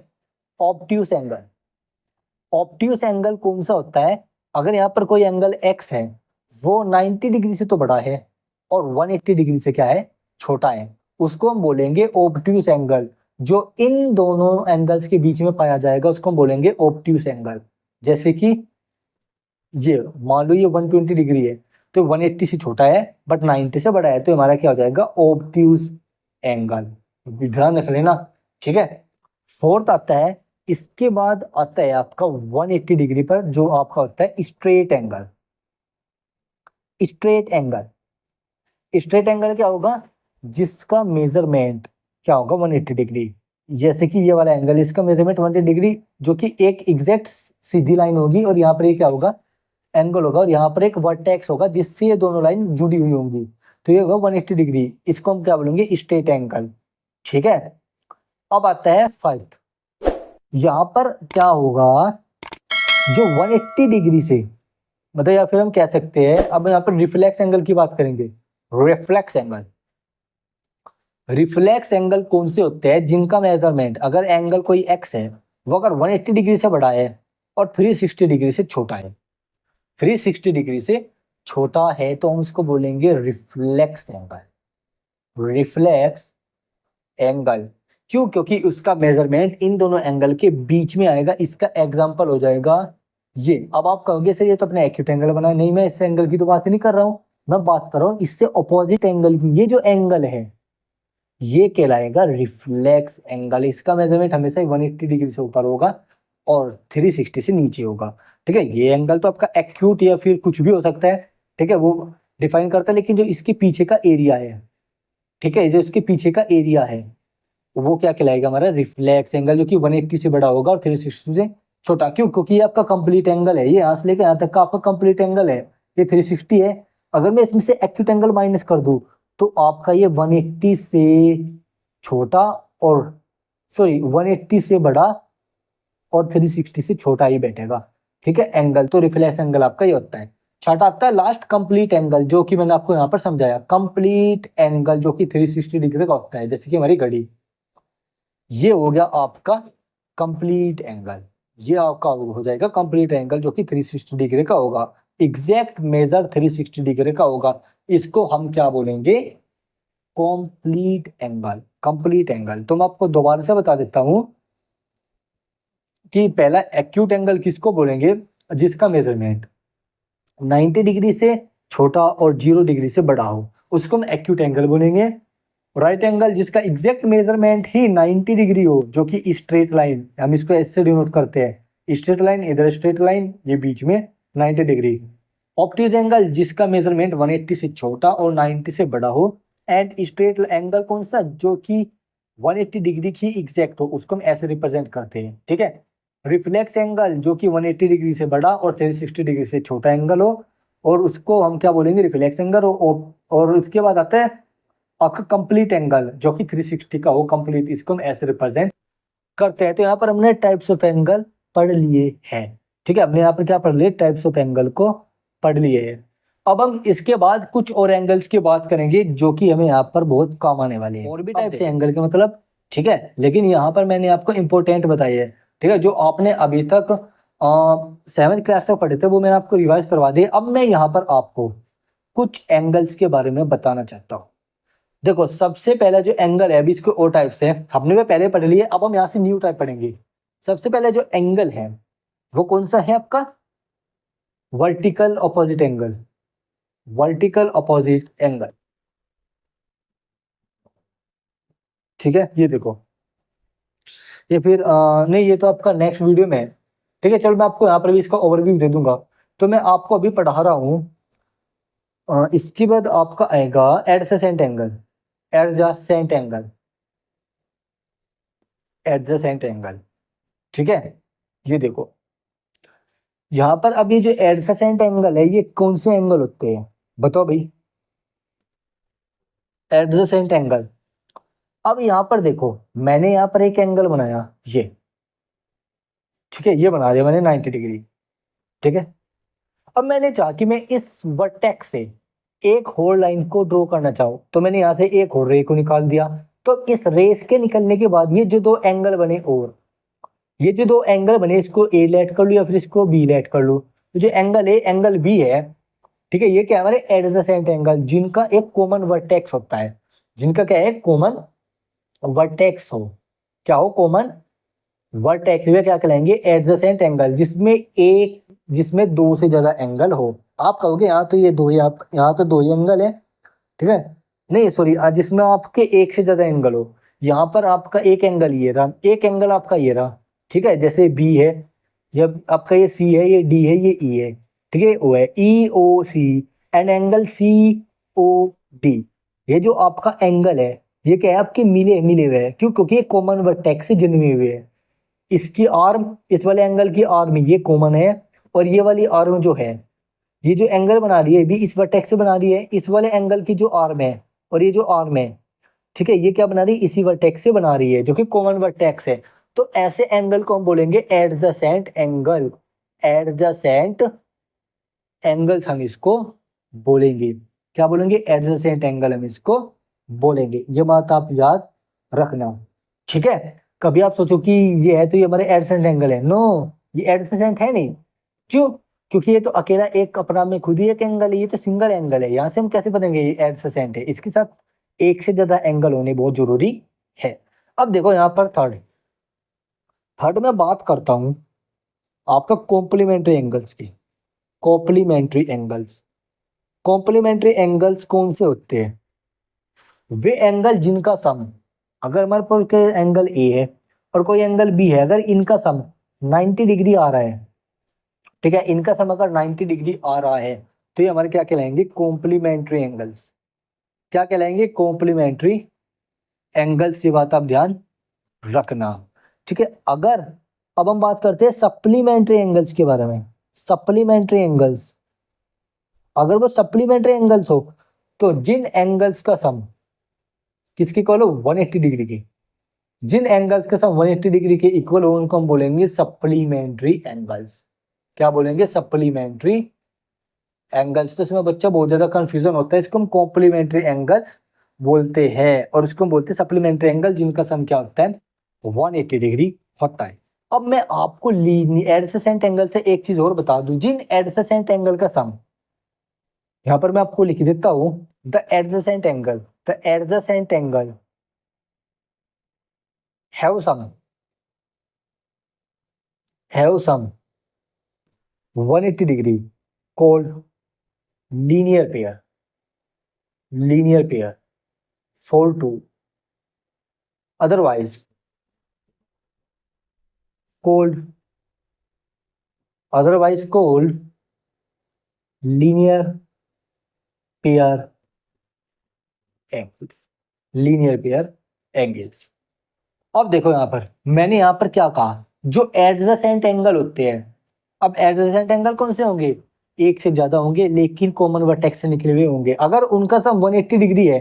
ऑब्ट्यूस एंगल। ऑब्ट्यूस एंगल कौन सा होता है? अगर यहाँ पर कोई एंगल x है, वो 90 डिग्री से तो बड़ा है और 180 डिग्री से क्या है? छोटा है, उसको हम बोलेंगे ऑब्ट्यूस एंगल। जो इन दोनों एंगल्स के बीच में पाया जाएगा, उसको हम बोलेंगे ऑब्ट्यूस एंगल। जैसे कि ये मान लो ये 120 डिग्री है, तो 180 से छोटा है बट 90 से बड़ा है, तो हमारा क्या हो जाएगा? Obtuse angle. ध्यान रख लेना। ठीक है, फोर्थ आता है, इसके बाद आता है आपका 180 डिग्री पर जो आपका होता है straight angle. Straight angle, straight angle क्या होगा? जिसका मेजरमेंट क्या होगा? 180 डिग्री। जैसे कि ये वाला एंगल, इसका मेजरमेंट 180 डिग्री, जो कि एक एग्जैक्ट सीधी लाइन होगी, और यहाँ पर ये क्या होगा? एंगल होगा, और यहाँ पर एक वर्टेक्स होगा जिससे ये दोनों लाइन जुड़ी हुई होंगी, तो ये होगा 180 डिग्री। इसको हम क्या बोलेंगे? Straight angle. ठीक है, अब आता है फाइव। यहाँ पर क्या होगा? जो 180 डिग्री से, मतलब या फिर हम कह सकते हैं, अब यहाँ पर रिफ्लेक्स एंगल की बात करेंगे। रिफ्लेक्स एंगल, रिफ्लेक्स एंगल कौन से होते हैं? जिनका मेजरमेंट, अगर एंगल कोई x है, वो अगर 180 डिग्री से बड़ा है और 360 डिग्री से छोटा है, 360 डिग्री से छोटा है, तो हम उसको बोलेंगे रिफ्लेक्स एंगल। रिफ्लेक्स एंगल क्यों? क्योंकि उसका मेजरमेंट इन दोनों एंगल के बीच में आएगा। इसका एग्जांपल हो जाएगा ये। अब आप कहोगे सर ये तो अपने एक्यूट एंगल बना, नहीं, मैं इस एंगल की तो बात ही नहीं कर रहा हूं, मैं बात कर रहा हूं इससे ऑपोजिट एंगल की। ये जो एंगल है ये कहलाएगा रिफ्लेक्स एंगल। इसका मेजरमेंट हमेशा 180 डिग्री से ऊपर होगा और 360 से नीचे होगा। ठीक है, ये एंगल तो आपका एक्यूट या फिर कुछ भी हो सकता है, ठीक है, वो डिफाइन करता है, लेकिन जो इसके पीछे का एरिया है, ठीक है, जो इसके पीछे का एरिया है, वो क्या कहलाएगा? हमारा रिफ्लेक्स एंगल, जो कि 180 से बड़ा होगा और 360 से छोटा। क्यों? क्योंकि ये आपका कंप्लीट एंगल है, ये यहाँ से लेकर यहाँ तक का आपका कंप्लीट एंगल है, ये 360 है। अगर मैं इसमें से एक्यूट एंगल माइनस कर दूं, तो आपका ये 180 से छोटा और 180 से बड़ा और 360 से छोटा ही बैठेगा। ठीक है, एंगल तो रिफ्लेक्स एंगल आपका ये होता है। छठा आता है लास्ट कंप्लीट एंगल, जो कि मैंने आपको यहाँ पर समझाया। कंप्लीट एंगल जो कि 360 डिग्री का होता है, जैसे कि हमारी घड़ी। ये हो गया आपका कंप्लीट एंगल, ये आपका हो जाएगा कंप्लीट एंगल, जो कि 360 डिग्री का होगा। एग्जैक्ट मेजर 360 डिग्री का होगा। इसको हम क्या बोलेंगे? Complete angle. कंप्लीट एंगल तो मैं आपको दोबारा से बता देता हूं कि पहला एक्यूट एंगल किसको बोलेंगे? जिसका मेजरमेंट 90 डिग्री से छोटा और 0 डिग्री से बड़ा हो, उसको हम एक्यूट एंगल बोलेंगे। राइट एंगल जिसका एग्जैक्ट मेजरमेंट ही 90 डिग्री हो, जो कि स्ट्रेट लाइन, हम इसको एस से डिनोट करते हैं, स्ट्रेट लाइन, इधर स्ट्रेट लाइन, ये बीच में 90 डिग्री। ऑब्ट्यूज एंगल जिसका मेजरमेंट 180 से छोटा और 90 से बड़ा हो। एंड स्ट्रेट एंगल कौन सा? जो कि 180 डिग्री की एग्जैक्ट हो, उसको हम ऐसे रिप्रेजेंट करते हैं। ठीक है, रिफ्लेक्स एंगल जो कि 180 डिग्री से बड़ा और 360 डिग्री से छोटा एंगल हो, और उसको हम क्या बोलेंगे? रिफ्लेक्स एंगल हो। और उसके बाद आता है आपका कंप्लीट एंगल, जो कि 360 का हो कंप्लीट, इसको हम ऐसे रिप्रेजेंट करते हैं। तो यहाँ पर हमने टाइप्स ऑफ एंगल पढ़ लिए हैं। ठीक है, हमने यहाँ पर क्या पढ़ लिए? टाइप्स ऑफ एंगल को पढ़ लिए हैं। अब हम इसके बाद कुछ और एंगल्स की बात करेंगे, जो कि हमें यहाँ पर बहुत काम आने वाले हैं। और भी टाइप से एंगल के मतलब, ठीक है, लेकिन यहाँ पर मैंने आपको इंपॉर्टेंट बताई है। ठीक है, जो आपने अभी तक 7th क्लास तक पढ़े थे वो मैंने आपको रिवाइज करवा दिए। अब मैं यहाँ पर आपको कुछ एंगल्स के बारे में बताना चाहता हूँ। देखो सबसे पहला जो एंगल है, अभी इसके और टाइप्स है, हमने वो पहले पढ़ लिए, अब हम यहाँ से न्यू टाइप पढ़ेंगे। सबसे पहला जो एंगल है वो कौन सा है आपका? Vertical opposite angle. Vertical opposite angle, ठीक है, ये देखो। ये फिर नहीं, ये तो आपका नेक्स्ट वीडियो में है, ठीक है। चलो मैं आपको यहाँ पर भी इसका ओवरव्यू दे दूंगा। तो मैं आपको अभी पढ़ा रहा हूँ। इसके बाद आपका आएगा adjacent angle. Adjacent angle, adjacent angle, ठीक है। ये देखो यहाँ पर अब ये जो एडजेसेंट एंगल है ये कौन से एंगल होते हैं बताओ भाई? Adjacent angle. अब यहाँ पर देखो मैंने यहाँ पर एक एंगल बनाया, ये, ठीक है, ये बना दिया मैंने 90 डिग्री, ठीक है। अब मैंने चाहा कि मैं इस वर्टेक्स से एक होल लाइन को ड्रॉ करना चाहूँ, तो मैंने यहाँ से एक और रे को निकाल दिया। तो इस रेस के निकलने के बाद ये जो दो एंगल बने, और ये जो दो एंगल बने, इसको ए लेट कर लूँ या फिर इसको बी लेट कर लूँ, तो जो एंगल ए एंगल बी है, ठीक है, ये क्या है हमारे एडजेसेंट एंगल, जिनका एक कॉमन वर्टेक्स होता है। जिनका क्या है? कॉमन वर्टेक्स हो। क्या हो? Common vertex. वे क्या कहलाएंगे? एडजेसेंट एंगल, जिसमें दो से ज्यादा एंगल हो। आप कहोगे यहाँ तो ये दो ही, आप यहाँ तो दो ही एंगल है, ठीक है। नहीं सॉरी, जिसमें आपके एक से ज्यादा एंगल हो। यहाँ पर आपका एक एंगल ये रहा, एक एंगल आपका ये रहा, ठीक है। जैसे बी है, जब आपका ये सी है, ये डी है, ये ई है, ठीक है, ओ है, E O C, and angle C O D. ये जो आपका एंगल है ये क्या है? आपके मिले मिले हुए हैं। क्यों? क्योंकि ये कॉमन वर्टेक्स से जन्मे हुए हैं। इसकी आर्म, इस वाले एंगल की आर्म ये कॉमन है, और ये वाली आर्म जो है, ये जो एंगल बना रही है भी इस वर्टेक्स से बना रही है। इस वाले एंगल की जो आर्म है और ये जो आर्म है, ठीक है, ये क्या बना रही है? इसी वर्टेक्स से बना रही है, जो कि कॉमन वर्टेक्स है। तो ऐसे एंगल को हम बोलेंगे एडजेसेंट एंगल। एडजेसेंट एंगल्स हम इसको बोलेंगे। क्या बोलेंगे? एडजेसेंट एंगल हम इसको बोलेंगे। ये बात आप याद रखना, ठीक है। कभी आप सोचो कि ये है तो ये हमारे एडजेसेंट एंगल है, नो, ये एडजेसेंट है नहीं। क्यों? क्योंकि ये तो अकेला एक अपना में खुद ही एक एंगल है, ये तो सिंगल एंगल है। यहाँ से हम कैसे बताएंगे ये एडजेसेंट है? इसके साथ एक से ज्यादा एंगल होने बहुत जरूरी है। अब देखो यहाँ पर थर्ड, थर्ड में बात करता हूँ आपका कॉम्प्लीमेंट्री एंगल्स की। कॉम्प्लीमेंट्री एंगल्स, कॉम्प्लीमेंट्री एंगल्स कौन से होते हैं? वे एंगल जिनका सम, अगर हमारे पास कोई एंगल ए है और कोई एंगल बी है, अगर इनका सम 90 डिग्री आ रहा है, ठीक है, इनका सम अगर 90 डिग्री आ रहा है, तो ये हमारे क्या कहलाएंगे? Complementary angles. क्या कहलाएंगे? Complementary angles. ये बात आप ध्यान रखना, ठीक है। अगर अब हम बात करते हैं सप्लीमेंट्री एंगल्स के बारे में। सप्लीमेंट्री एंगल्स, अगर वो सप्लीमेंट्री एंगल्स हो तो जिन एंगल्स का सम किसके इक्वल हो? 180 डिग्री के, जिन एंगल्स के सम 180 डिग्री के इक्वल हो उनको हम बोलेंगे सप्लीमेंट्री एंगल्स। क्या बोलेंगे? Supplementary angles. तो इसमें बच्चा बहुत ज्यादा कंफ्यूजन होता है, इसको हम कॉम्प्लीमेंट्री एंगल्स बोलते हैं, और इसको हम बोलते हैं सप्लीमेंट्री एंगल जिनका सम क्या होता है? 180 डिग्री होता है। अब मैं आपको एडजेसेंट एंगल से एक चीज और बता दूं, जिन एडजेसेंट एंगल का सम, यहां पर मैं आपको लिख देता हूं, the adjacent angle, the adjacent angle have sum, have sum 180 degree called linear pair, linear pair for two, otherwise called, otherwise called linear pair angles, linear pair angles। अब देखो यहाँ पर मैंने यहाँ पर क्या कहा, जो एडजेसेंट एंगल होते हैं। अब एडजेसेंट एंगल कौन से होंगे? एक से ज्यादा होंगे, लेकिन कॉमन वर्टेक्स से निकले हुए होंगे। अगर उनका सम 180 डिग्री है,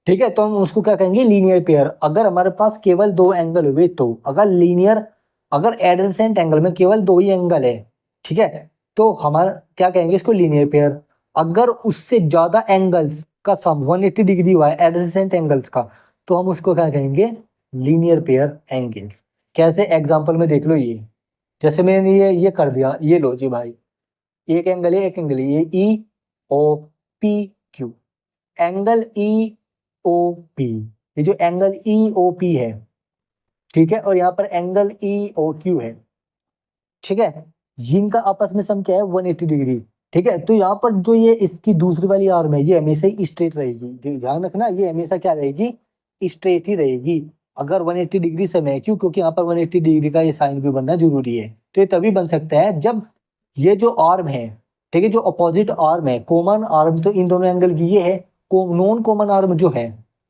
ठीक है, तो हम उसको क्या कहेंगे? Linear pair. अगर हमारे पास केवल दो एंगल हुए तो, अगर लीनियर, अगर एडजेसेंट एंगल में केवल दो ही एंगल है, ठीक है, तो हमारा क्या कहेंगे? इसको लीनियर पेयर। अगर उससे ज्यादा एंगल्स का सम 180 डिग्री हुआ है एडजेसेंट एंगल्स का, तो हम उसको क्या कहेंगे? Linear pair angles. कैसे? एग्जांपल में देख लो, ये जैसे मैंने ये कर दिया, ये लो जी भाई, एक एंगल है, एक एंगल है, ये E O P Q, angle E O P, ये जो एंगल ई ओ पी है, ठीक है, और यहाँ पर एंगल ई ओ क्यू है, ठीक है, इनका आपस में सम क्या है 180 डिग्री, ठीक है। तो यहाँ पर जो ये इसकी दूसरी वाली आर्म है, ये हमेशा ही स्ट्रेट रहेगी, ध्यान रखना, ये हमेशा क्या रहेगी, स्ट्रेट ही रहेगी। अगर 180 डिग्री से मैं, क्यों, क्योंकि यहाँ पर 180 डिग्री का ये साइन भी बनना जरूरी है। तो ये तभी बन सकता है जब ये जो आर्म है, ठीक है, जो अपोजिट आर्म है, कॉमन आर्म तो इन दोनों एंगल की ये है, नॉन कॉमन आर्म जो है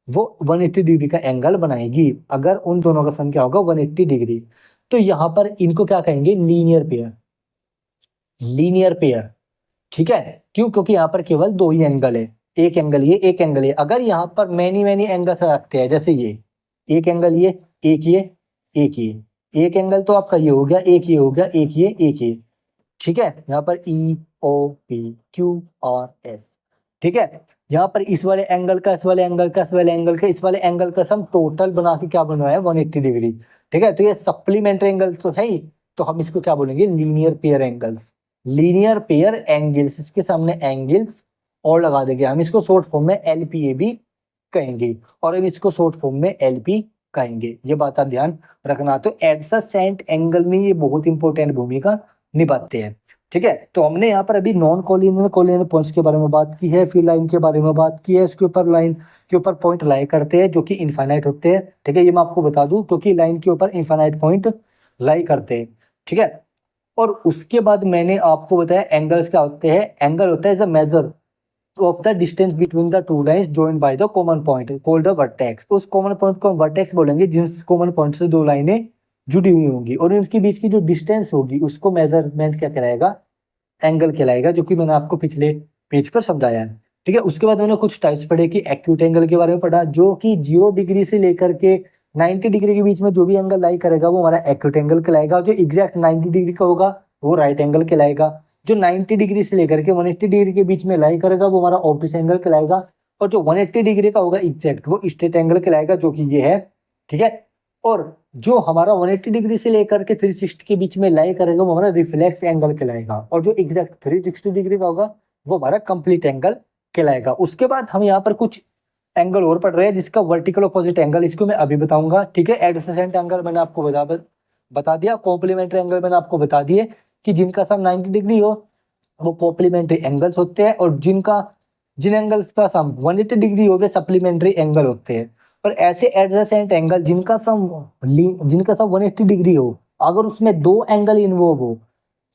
वो 180 डिग्री का एंगल बनाएगी, अगर उन दोनों का सम क्या होगा 180 डिग्री। तो यहाँ पर इनको क्या कहेंगे, लीनियर पेयर, लीनियर पेयर, ठीक है। क्यों, क्योंकि यहाँ पर केवल दो ही एंगल है, एक एंगल ये, एक एंगल ये। अगर यहाँ पर मैनी मैनी एंगल्स रखते हैं, जैसे ये एक एंगल, ये एक, ये एक, ये एक एंगल, तो आपका ये हो गया, एक ये हो गया, एक ये, एक ये, ठीक है। यहाँ पर E O P Q R S, ठीक है। यहाँ पर इस वाले एंगल का, इस वाले एंगल का, इस वाले एंगल का, इस वाले एंगल का सम टोटल बना के क्या बन रहा है 180 डिग्री, ठीक है। तो ये सप्लीमेंट्री एंगल तो है ही, तो हम इसको क्या बोलेंगे, linear pair angles, linear pair angles, इसके सामने एंगल्स और लगा देंगे, हम इसको शॉर्ट फॉर्म में एलपीए भी कहेंगे, और हम इसको शॉर्ट फॉर्म में एलपी कहेंगे, ये बात आप ध्यान रखना। तो एडजेसेंट एंगल में ये बहुत इंपॉर्टेंट भूमिका निभाते हैं, ठीक है। तो हमने यहाँ पर अभी नॉन कोलिनियर कोलिनियर पॉइंट्स के बारे में बात की है, फिर लाइन के बारे में बात की है, इसके ऊपर लाइन के ऊपर पॉइंट लाई करते हैं जो कि इनफाइनाइट होते हैं, ठीक है, ये मैं आपको बता दूं, क्योंकि लाइन के ऊपर इनफाइनाइट पॉइंट लाई करते हैं, ठीक है। और उसके बाद मैंने आपको बताया एंगल्स क्या होते हैं, एंगल होता है as a measure of the distance between the two lines joined by the common point called the vertex. उस कॉमन पॉइंट को हम वर्टेक्स बोलेंगे जिस कॉमन पॉइंट से दो लाइनें जुड़ी हुई होंगी, और इनके बीच की जो डिस्टेंस होगी उसको मेजरमेंट क्या कहलाएगा, एंगल कहलाएगा, जो कि मैंने आपको पिछले पेज पर समझाया है, ठीक है। उसके बाद मैंने कुछ टाइप्स पढ़े कि एक्यूट एंगल के बारे में पढ़ा, जो कि 0 डिग्री से लेकर के 90 डिग्री के बीच में जो भी एंगल लाई करेगा वो हमारा एक्यूट एंगल कहलाएगा, जो एग्जैक्ट 90 डिग्री का होगा वो राइट एंगल कहलाएगा, जो 90 डिग्री से लेकर के 180 डिग्री के बीच में लाई करेगा वो हमारा ऑब्टूस एंगल कहलाएगा, और जो 180 डिग्री का होगा एग्जैक्ट वो स्ट्रेट एंगल कहलाएगा, जो कि ये है, ठीक है। और जो हमारा 180 डिग्री से लेकर के 360 के बीच में लाई करेगा वो हमारा रिफ्लेक्स एंगल कहलाएगा, और जो एग्जैक्ट 360 डिग्री का होगा वो हमारा कंप्लीट एंगल कहलाएगा। उसके बाद हम यहाँ पर कुछ एंगल और पढ़ रहे हैं, जिसका वर्टिकल अपोजिट एंगल, इसको मैं अभी बताऊंगा, ठीक है। एडजेसेंट एंगल मैंने आपको बता दिया, कॉम्प्लीमेंट्री एंगल मैंने आपको बता दिए कि जिनका सम 90 डिग्री हो वो कॉम्प्लीमेंट्री एंगल्स होते हैं, और जिन एंगल्स का सम 180 डिग्री हो वे सप्लीमेंट्री एंगल होते हैं। और ऐसे एडजेसेंट एंगल जिनका सम 180 डिग्री हो, अगर उसमें दो एंगल इन्वॉल्व हो,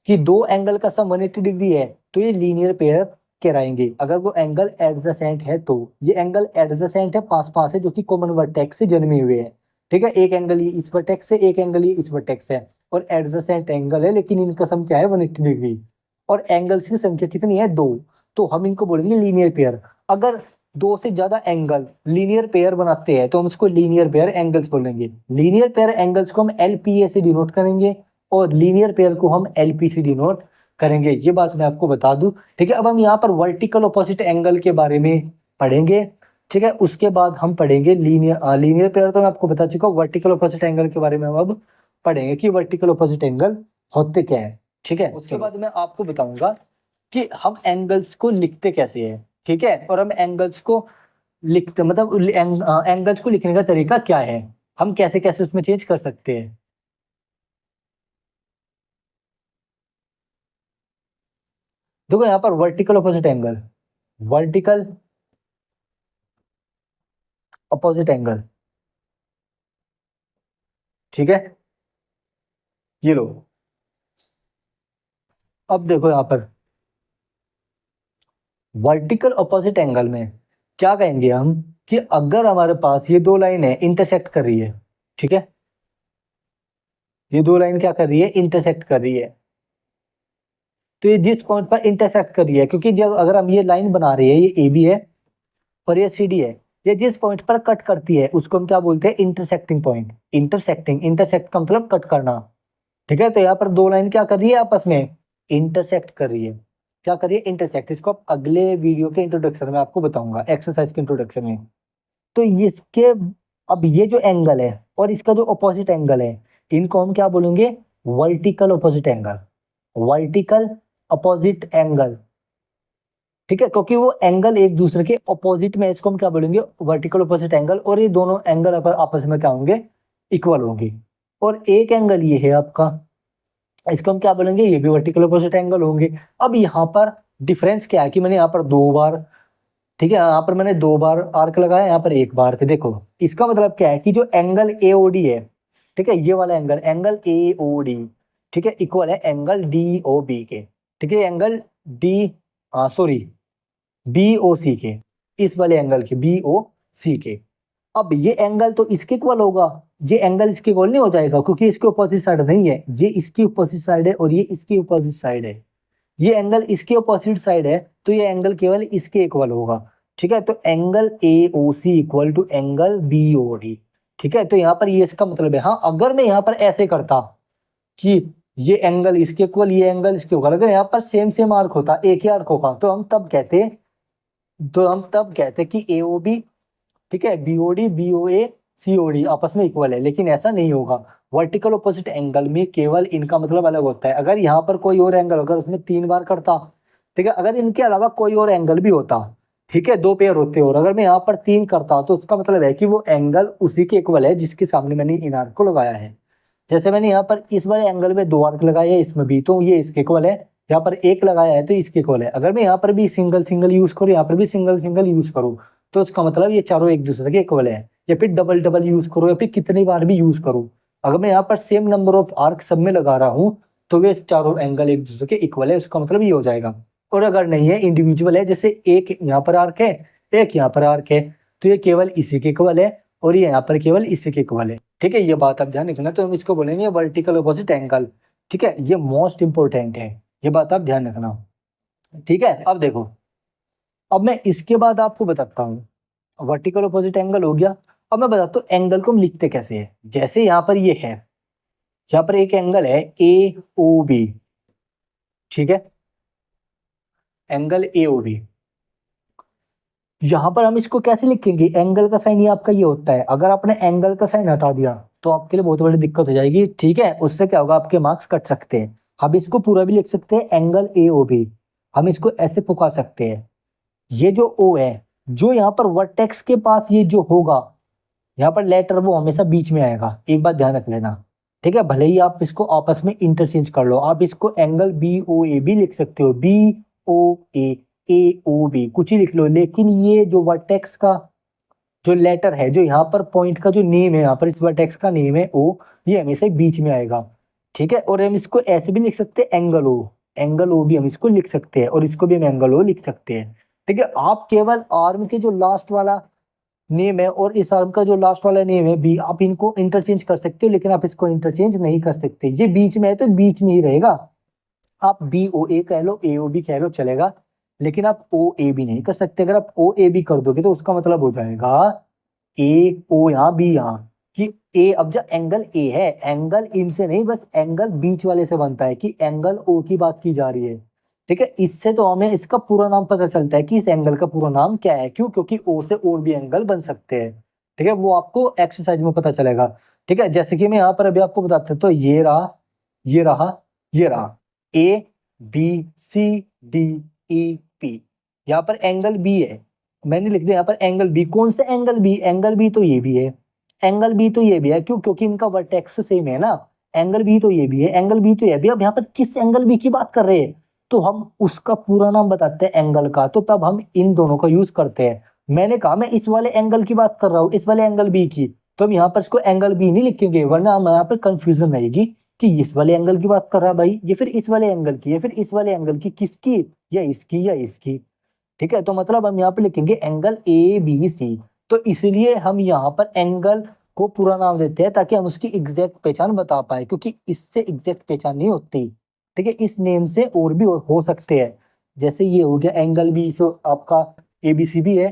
कि दो एंगल का सम 180 डिग्री है, तो ये लीनियर पेयर कहलाएंगे, अगर वो एंगल एडजेसेंट है तो। ये एंगल एडजेसेंट है, पास पास है, जो कि कॉमन वर्टेक्स से जन्मे हुए हैं, ठीक है। एक एंगल ये इस वर्टेक्स से, एक एंगल ये इस वर्टेक्स है, और एडजेसेंट एंगल है, लेकिन इनका सम क्या है 180 डिग्री, और एंगल्स की संख्या कितनी है, दो, तो हम इनको बोलेंगे लीनियर पेयर। अगर दो से ज्यादा एंगल लीनियर पेयर बनाते हैं तो हम इसको लीनियर पेयर एंगल्स बोलेंगे। लीनियर पेयर एंगल्स को हम एलपीए से डिनोट करेंगे, और लीनियर पेयर को हम एलपी से डिनोट करेंगे, ये बात मैं आपको बता दूं, ठीक है। अब हम यहाँ पर वर्टिकल ऑपोजिट एंगल के बारे में पढ़ेंगे, ठीक है। उसके बाद हम पढ़ेंगे लीनियर पेयर, तो मैं आपको बता चुका हूँ, वर्टिकल ऑपोजिट एंगल के बारे में हम अब पढ़ेंगे कि वर्टिकल ऑपोजिट एंगल होते क्या है, ठीक है। उसके बाद मैं आपको बताऊंगा कि हम एंगल्स को लिखते कैसे हैं, ठीक है, और हम एंगल्स को लिखते मतलब एंगल्स को लिखने का तरीका क्या है, हम कैसे कैसे उसमें चेंज कर सकते हैं। देखो यहाँ पर vertical opposite angle, vertical opposite angle, ठीक है, ये लो। अब देखो यहाँ पर वर्टिकल अपोजिट एंगल में क्या कहेंगे हम, कि अगर हमारे पास ये दो लाइन है इंटरसेक्ट कर रही है, ठीक है, ये दो लाइन क्या कर रही है, इंटरसेक्ट कर रही है, तो ये जिस पॉइंट पर इंटरसेक्ट कर रही है, क्योंकि जब अगर हम ये लाइन बना रहे हैं, ये ए बी है और ये सी डी है, ये जिस पॉइंट पर कट करती है उसको हम क्या बोलते हैं, इंटरसेक्टिंग पॉइंट। इंटरसेक्ट का मतलब कट करना, ठीक है। तो यहाँ पर दो लाइन क्या कर रही है, आपस में इंटरसेक्ट कर रही है, क्या कर रही है, इंटरसेक्ट। इसको आप अगले वीडियो के इंट्रोडक्शन में आपको बताऊंगा, एक्सरसाइज के इंट्रोडक्शन में। तो इसके अब ये जो एंगल है और इसका जो अपोजिट एंगल है, इनको हम क्या बोलेंगे, vertical opposite angle, vertical opposite angle, ठीक है, क्योंकि वो एंगल एक दूसरे के अपोजिट में, इसको हम क्या बोलेंगे, वर्टिकल अपोजिट एंगल, और ये दोनों एंगल आपस में क्या होंगे, इक्वल होंगे। और एक एंगल ये है आपका, इसको हम क्या बोलेंगे, ये भी वर्टिकल अपोजिट एंगल होंगे। अब यहाँ पर डिफरेंस क्या है कि मैंने यहाँ पर 2 बार, ठीक है, यहाँ पर मैंने 2 बार आर्क लगाया, यहाँ पर 1 बार के, देखो इसका मतलब क्या है कि जो एंगल एओडी है, ठीक है, ये वाला एंगल, एंगल एओडी, ठीक है, इक्वल है एंगल डीओबी के, ठीक है, एंगल डी, सॉरी, बीओसी के, इस वाले एंगल के, बीओसी के। अब ये एंगल तो इसके इक्वल होगा, ये एंगल इसके इक्वल नहीं हो जाएगा क्योंकि इसके अपोजिट साइड नहीं है, ये इसकी अपोजिट साइड है और ये इसकी अपोजिट साइड है, ये एंगल इसके अपोजिट साइड है, तो ये एंगल केवल इसके इक्वल होगा, ठीक है। तो angle AOC equal to angle BOD, ठीक है। तो यहाँ पर ये इसका मतलब है। हाँ, अगर मैं यहाँ पर ऐसे करता कि ये एंगल इसके इक्वल, ये एंगल इसके इक्वल, अगर यहाँ पर सेम सेम आर्क होता, एक ही आर्क होगा, तो हम तब कहते कि एओबी, ठीक है, बीओडी बीओए सीओडी आपस में इक्वल है, लेकिन ऐसा नहीं होगा। वर्टिकल ऑपोजिट एंगल में केवल इनका मतलब अलग होता है। अगर यहाँ पर कोई और एंगल होगा, उसमें 3 बार करता, ठीक है, अगर इनके अलावा कोई और एंगल भी होता, ठीक है, 2 पेयर होते, और अगर मैं यहाँ पर 3 करता, तो उसका मतलब है कि वो एंगल उसी के इक्वल है जिसके सामने मैंने इन आर्क को लगाया है। जैसे मैंने यहाँ पर इस वाले एंगल में 2 आर्क लगाए हैं, इसमें भी, तो ये इसके इक्वल है। यहाँ पर एक लगाया है तो इसके इक्वल है। अगर मैं यहाँ पर भी सिंगल सिंगल यूज करूँ, यहाँ पर भी सिंगल सिंगल यूज करूँ, तो उसका मतलब ये चारों एक दूसरे के इक्वल है। या फिर डबल डबल यूज करो, या फिर कितनी बार भी यूज करूँ, अगर मैं यहाँ पर सेम नंबर ऑफ आर्क सब में लगा रहा हूँ, तो वे चारों एंगल एक दूसरे के इक्वल है, उसका मतलब ये हो जाएगा। और अगर नहीं है, इंडिविजुअल है, जैसे एक यहाँ पर आर्क है, एक यहाँ पर आर्क है, तो ये केवल इसी के इक्वल है, और ये यहाँ पर केवल इसी के इक्वल है, ठीक है। ये बात आप ध्यान रखना। तो हम इसको बोलेंगे वर्टिकल अपोजिट एंगल, ठीक है, ये मोस्ट इंपोर्टेंट है, ये बात आप ध्यान रखना, ठीक है। अब देखो, अब मैं इसके बाद आपको बताता हूँ, वर्टिकल अपोजिट एंगल हो गया। अब मैं बताता हूँ एंगल को हम लिखते कैसे हैं। जैसे यहाँ पर ये है, यहाँ पर एक एंगल है ए ओ बी, ठीक है, एंगल ए ओ बी। यहाँ पर हम इसको कैसे लिखेंगे, एंगल का साइन ये आपका ये होता है, अगर आपने एंगल का साइन हटा दिया तो आपके लिए बहुत बड़ी दिक्कत हो जाएगी, ठीक है, उससे क्या होगा, आपके मार्क्स कट सकते हैं। हम इसको पूरा भी लिख सकते हैं, एंगल ए ओ बी, हम इसको ऐसे पुकार सकते हैं, ये जो ओ है, जो यहाँ पर वर्टेक्स के पास ये जो होगा, यहाँ पर लेटर वो हमेशा बीच में आएगा, एक बात ध्यान रख लेना, ठीक है। भले ही आप इसको आपस में इंटरचेंज कर लो, आप इसको एंगल बी ओ ए भी लिख सकते हो, बी ओ ए ओ बी कुछ ही लिख लो, लेकिन ये जो वर्टेक्स का जो लेटर है, जो यहाँ पर पॉइंट का जो नेम है, यहाँ पर इस वर्टेक्स का नेम है ओ, ये हमेशा बीच में आएगा, ठीक है। और हम इसको ऐसे भी लिख सकते हैं, एंगल ओ, एंगल ओ भी हम इसको लिख सकते हैं, और इसको भी हम एंगल ओ लिख सकते हैं, ठीक है। आप केवल आर्म के जो लास्ट वाला नेम है और इस आर्म का जो लास्ट वाला नेम है बी, आप इनको इंटरचेंज कर सकते हो, लेकिन आप इसको इंटरचेंज नहीं कर सकते। ये बीच में है तो बीच में ही रहेगा, आप बी ओ ए कह लो, ए ओ बी कह लो, चलेगा, लेकिन आप ओ ए बी नहीं कर सकते। अगर आप ओ ए बी कर दोगे तो उसका मतलब हो जाएगा ए ओ यहाँ बी यहाँ, कि ए, अब जब एंगल ए है, एंगल इनसे नहीं, बस एंगल बीच वाले से बनता है, कि एंगल ओ की बात की जा रही है, ठीक है। इससे तो हमें इसका पूरा नाम पता चलता है कि इस एंगल का पूरा नाम क्या है, क्यों, क्योंकि ओ से और भी एंगल बन सकते हैं, ठीक है, वो आपको एक्सरसाइज में पता चलेगा, ठीक है। जैसे कि मैं यहाँ पर अभी आपको बताता हूँ, तो ये रहा, ये रहा, ये रहा, A B C D E P, यहाँ पर एंगल बी है, मैंने लिख दिया यहाँ पर एंगल बी। कौन सा एंगल बी, एंगल बी तो ये भी है, एंगल बी तो ये भी है, क्यों, क्योंकि इनका वर्टेक्स सेम है ना, एंगल बी तो ये भी है, एंगल बी तो ये भी। अब यहाँ पर किस एंगल बी की बात कर रहे हैं, तो हम उसका पूरा नाम बताते हैं एंगल का, तो तब हम इन दोनों का यूज करते हैं। मैंने कहा मैं इस वाले एंगल की बात कर रहा हूँ, इस वाले एंगल बी की, तो हम यहाँ पर इसको एंगल बी नहीं लिखेंगे, वरना हम यहाँ पर कंफ्यूजन रहेगी कि इस वाले एंगल की बात कर रहा है भाई, ये फिर इस वाले एंगल की, या फिर इस वाले एंगल की, किसकी, या इसकी या इसकी, ठीक है। तो मतलब हम यहाँ पे लिखेंगे एंगल ए बी सी, तो इसलिए हम यहाँ पर एंगल को पूरा नाम देते हैं ताकि हम उसकी एग्जैक्ट पहचान बता पाए, क्योंकि इससे एग्जैक्ट पहचान नहीं होती, ठीक है। इस नेम से और भी हो सकते हैं, जैसे ये हो गया एंगल बी, सो आपका ए बी सी भी है,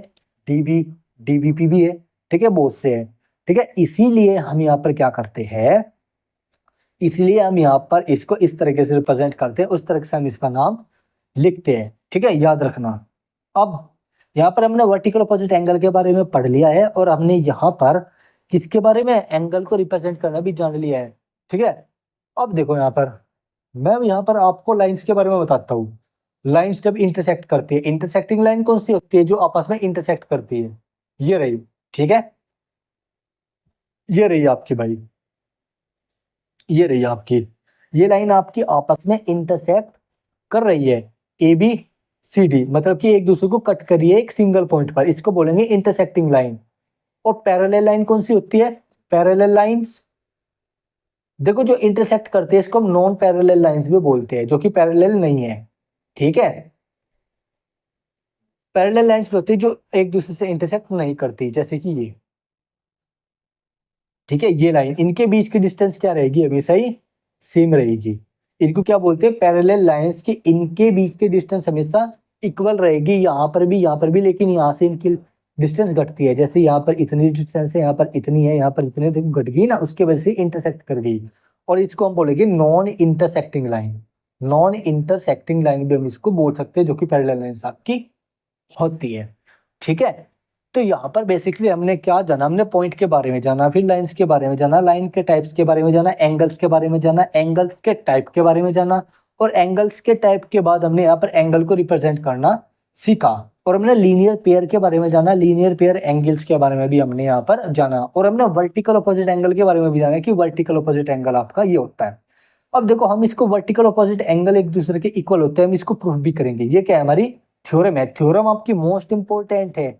D B D B P भी है, ठीक है, बहुत से है, ठीक है। इसीलिए हम यहाँ पर क्या करते हैं, इसलिए हम यहाँ पर इसको इस तरीके से रिप्रेजेंट करते हैं, उस तरह से हम इसका नाम लिखते हैं, ठीक है, याद रखना। अब यहाँ पर हमने वर्टिकल अपोजिट एंगल के बारे में पढ़ लिया है, और हमने यहाँ पर किसके बारे में, एंगल को रिप्रेजेंट करना भी जान लिया है, ठीक है। अब देखो यहाँ पर मैं यहाँ पर आपको लाइंस के बारे में बताता हूँ। लाइंस जब इंटरसेक्ट करती है, इंटरसेक्टिंग लाइन कौन सी होती है? जो आपस में इंटरसेक्ट करती है, ये रही, ठीक है, ये रही आपकी भाई, ये रही आपकी, ये लाइन आपकी आपस में इंटरसेक्ट कर रही है, ए बी सी डी, मतलब कि एक दूसरे को कट करिए एक सिंगल पॉइंट पर, इसको बोलेंगे इंटरसेक्टिंग लाइन। और पैरेलल लाइन कौन सी होती है? पैरेलल लाइंस, देखो जो इंटरसेक्ट करते हैं इसको हम नॉन पैरेलल लाइंस भी बोलते हैं, जो कि पैरेलल नहीं है, ठीक है। पैरेलल लाइंस होती है जो एक दूसरे से इंटरसेक्ट नहीं करती, जैसे कि ये, ठीक है, ये लाइन, इनके बीच की डिस्टेंस क्या रहेगी? हमेशा ही सेम रहेगी। इनको क्या बोलते हैं? पैरेलल लाइंस की इनके बीच की डिस्टेंस हमेशा इक्वल रहेगी, यहाँ पर भी, यहाँ पर भी, लेकिन यहाँ से इनकी डिस्टेंस घटती है। जैसे यहाँ पर इतनी डिस्टेंस है, यहाँ पर इतनी है, यहाँ पर इतनी घट गई ना, उसके वजह से इंटरसेक्ट कर गई, और इसको हम बोलेंगे non intersecting line. Non intersecting line भी हम इसको बोल सकते हैं, जो कि पैरेलल लाइंस आपकी होती है, ठीक है। तो यहाँ पर बेसिकली हमने क्या जाना? हमने पॉइंट के बारे में जाना, फिर लाइंस के बारे में जाना, लाइन के टाइप्स के बारे में जाना, एंगल्स के बारे में जाना, एंगल्स के टाइप के बारे में जाना, और एंगल्स के टाइप के बाद हमने यहाँ पर एंगल को रिप्रेजेंट करना सीखा, और हमने लीनियर पेयर के बारे में जाना, लीनियर पेयर एंगल्स के बारे में भी हमने यहाँ पर जाना, और हमने वर्टिकल अपोजिट एंगल के बारे में भी जाना कि वर्टिकल अपोजिट एंगल आपका ये होता है। अब देखो हम इसको वर्टिकल अपोजिट एंगल एक दूसरे के इक्वल होते हैं, हम इसको प्रूफ भी करेंगे। ये क्या है? हमारी थ्योरम है। थ्योरम आपकी मोस्ट इंपोर्टेंट है,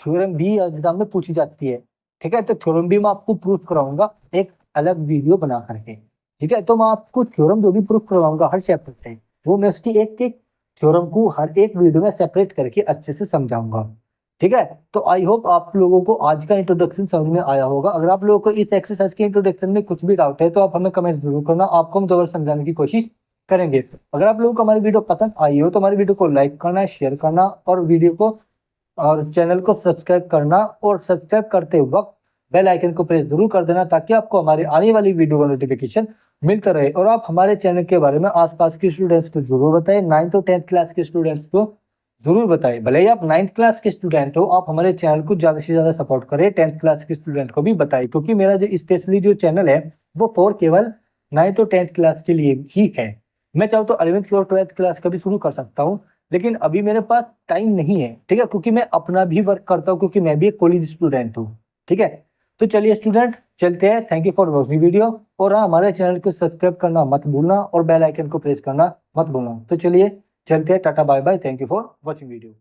थ्योरम भी एग्जाम में पूछी जाती है, ठीक है। तो थ्योरम भी मैं आपको प्रूफ कराऊंगा एक अलग वीडियो बना करके, ठीक है। तो मैं आपको थ्योरम जो भी प्रूफ करवाऊंगा हर चैप्टर से, वो मैं उसकी एक एक थ्योरम को हर एक वीडियो में सेपरेट करके अच्छे से समझाऊंगा, ठीक है। तो आई होप आप लोगों को आज का इंट्रोडक्शन समझ में आया होगा। अगर आप लोगों को इस एक्सरसाइज के इंट्रोडक्शन में कुछ भी डाउट है तो आप हमें कमेंट जरूर करना, आपको हम जरूर समझाने की कोशिश करेंगे। अगर आप लोगों को हमारी वीडियो पसंद आई हो तो हमारी वीडियो को लाइक करना, शेयर करना, और वीडियो को और चैनल को सब्सक्राइब करना, और सब्सक्राइब करते वक्त बेल आइकन को प्रेस जरूर कर देना, ताकि आपको हमारी आने वाली वीडियो का नोटिफिकेशन मिलता रहे। और आप हमारे चैनल के बारे में आसपास के स्टूडेंट्स को जरूर बताएं, 9th और 10th क्लास के स्टूडेंट्स को जरूर बताएं। भले ही आप 9th क्लास के स्टूडेंट हो, आप हमारे चैनल को ज्यादा से ज्यादा सपोर्ट करें, 10th क्लास के स्टूडेंट को भी बताएं, क्योंकि मेरा जो स्पेशली जो चैनल है वो फॉर केवल 9th और 10th क्लास के लिए ही है। मैं चाहूँ तो 11th और 12th क्लास का भी शुरू कर सकता हूँ, लेकिन अभी मेरे पास टाइम नहीं है, ठीक है, क्योंकि मैं अपना भी वर्क करता हूँ, क्योंकि मैं भी एक कॉलेज स्टूडेंट हूँ, ठीक है। तो चलिए स्टूडेंट, चलते हैं। Thank you for watching video, और हाँ, हमारे चैनल को सब्सक्राइब करना मत भूलना, और बेल आइकन को प्रेस करना मत भूलना। तो चलिए चलते हैं, tata bye bye, thank you for watching video.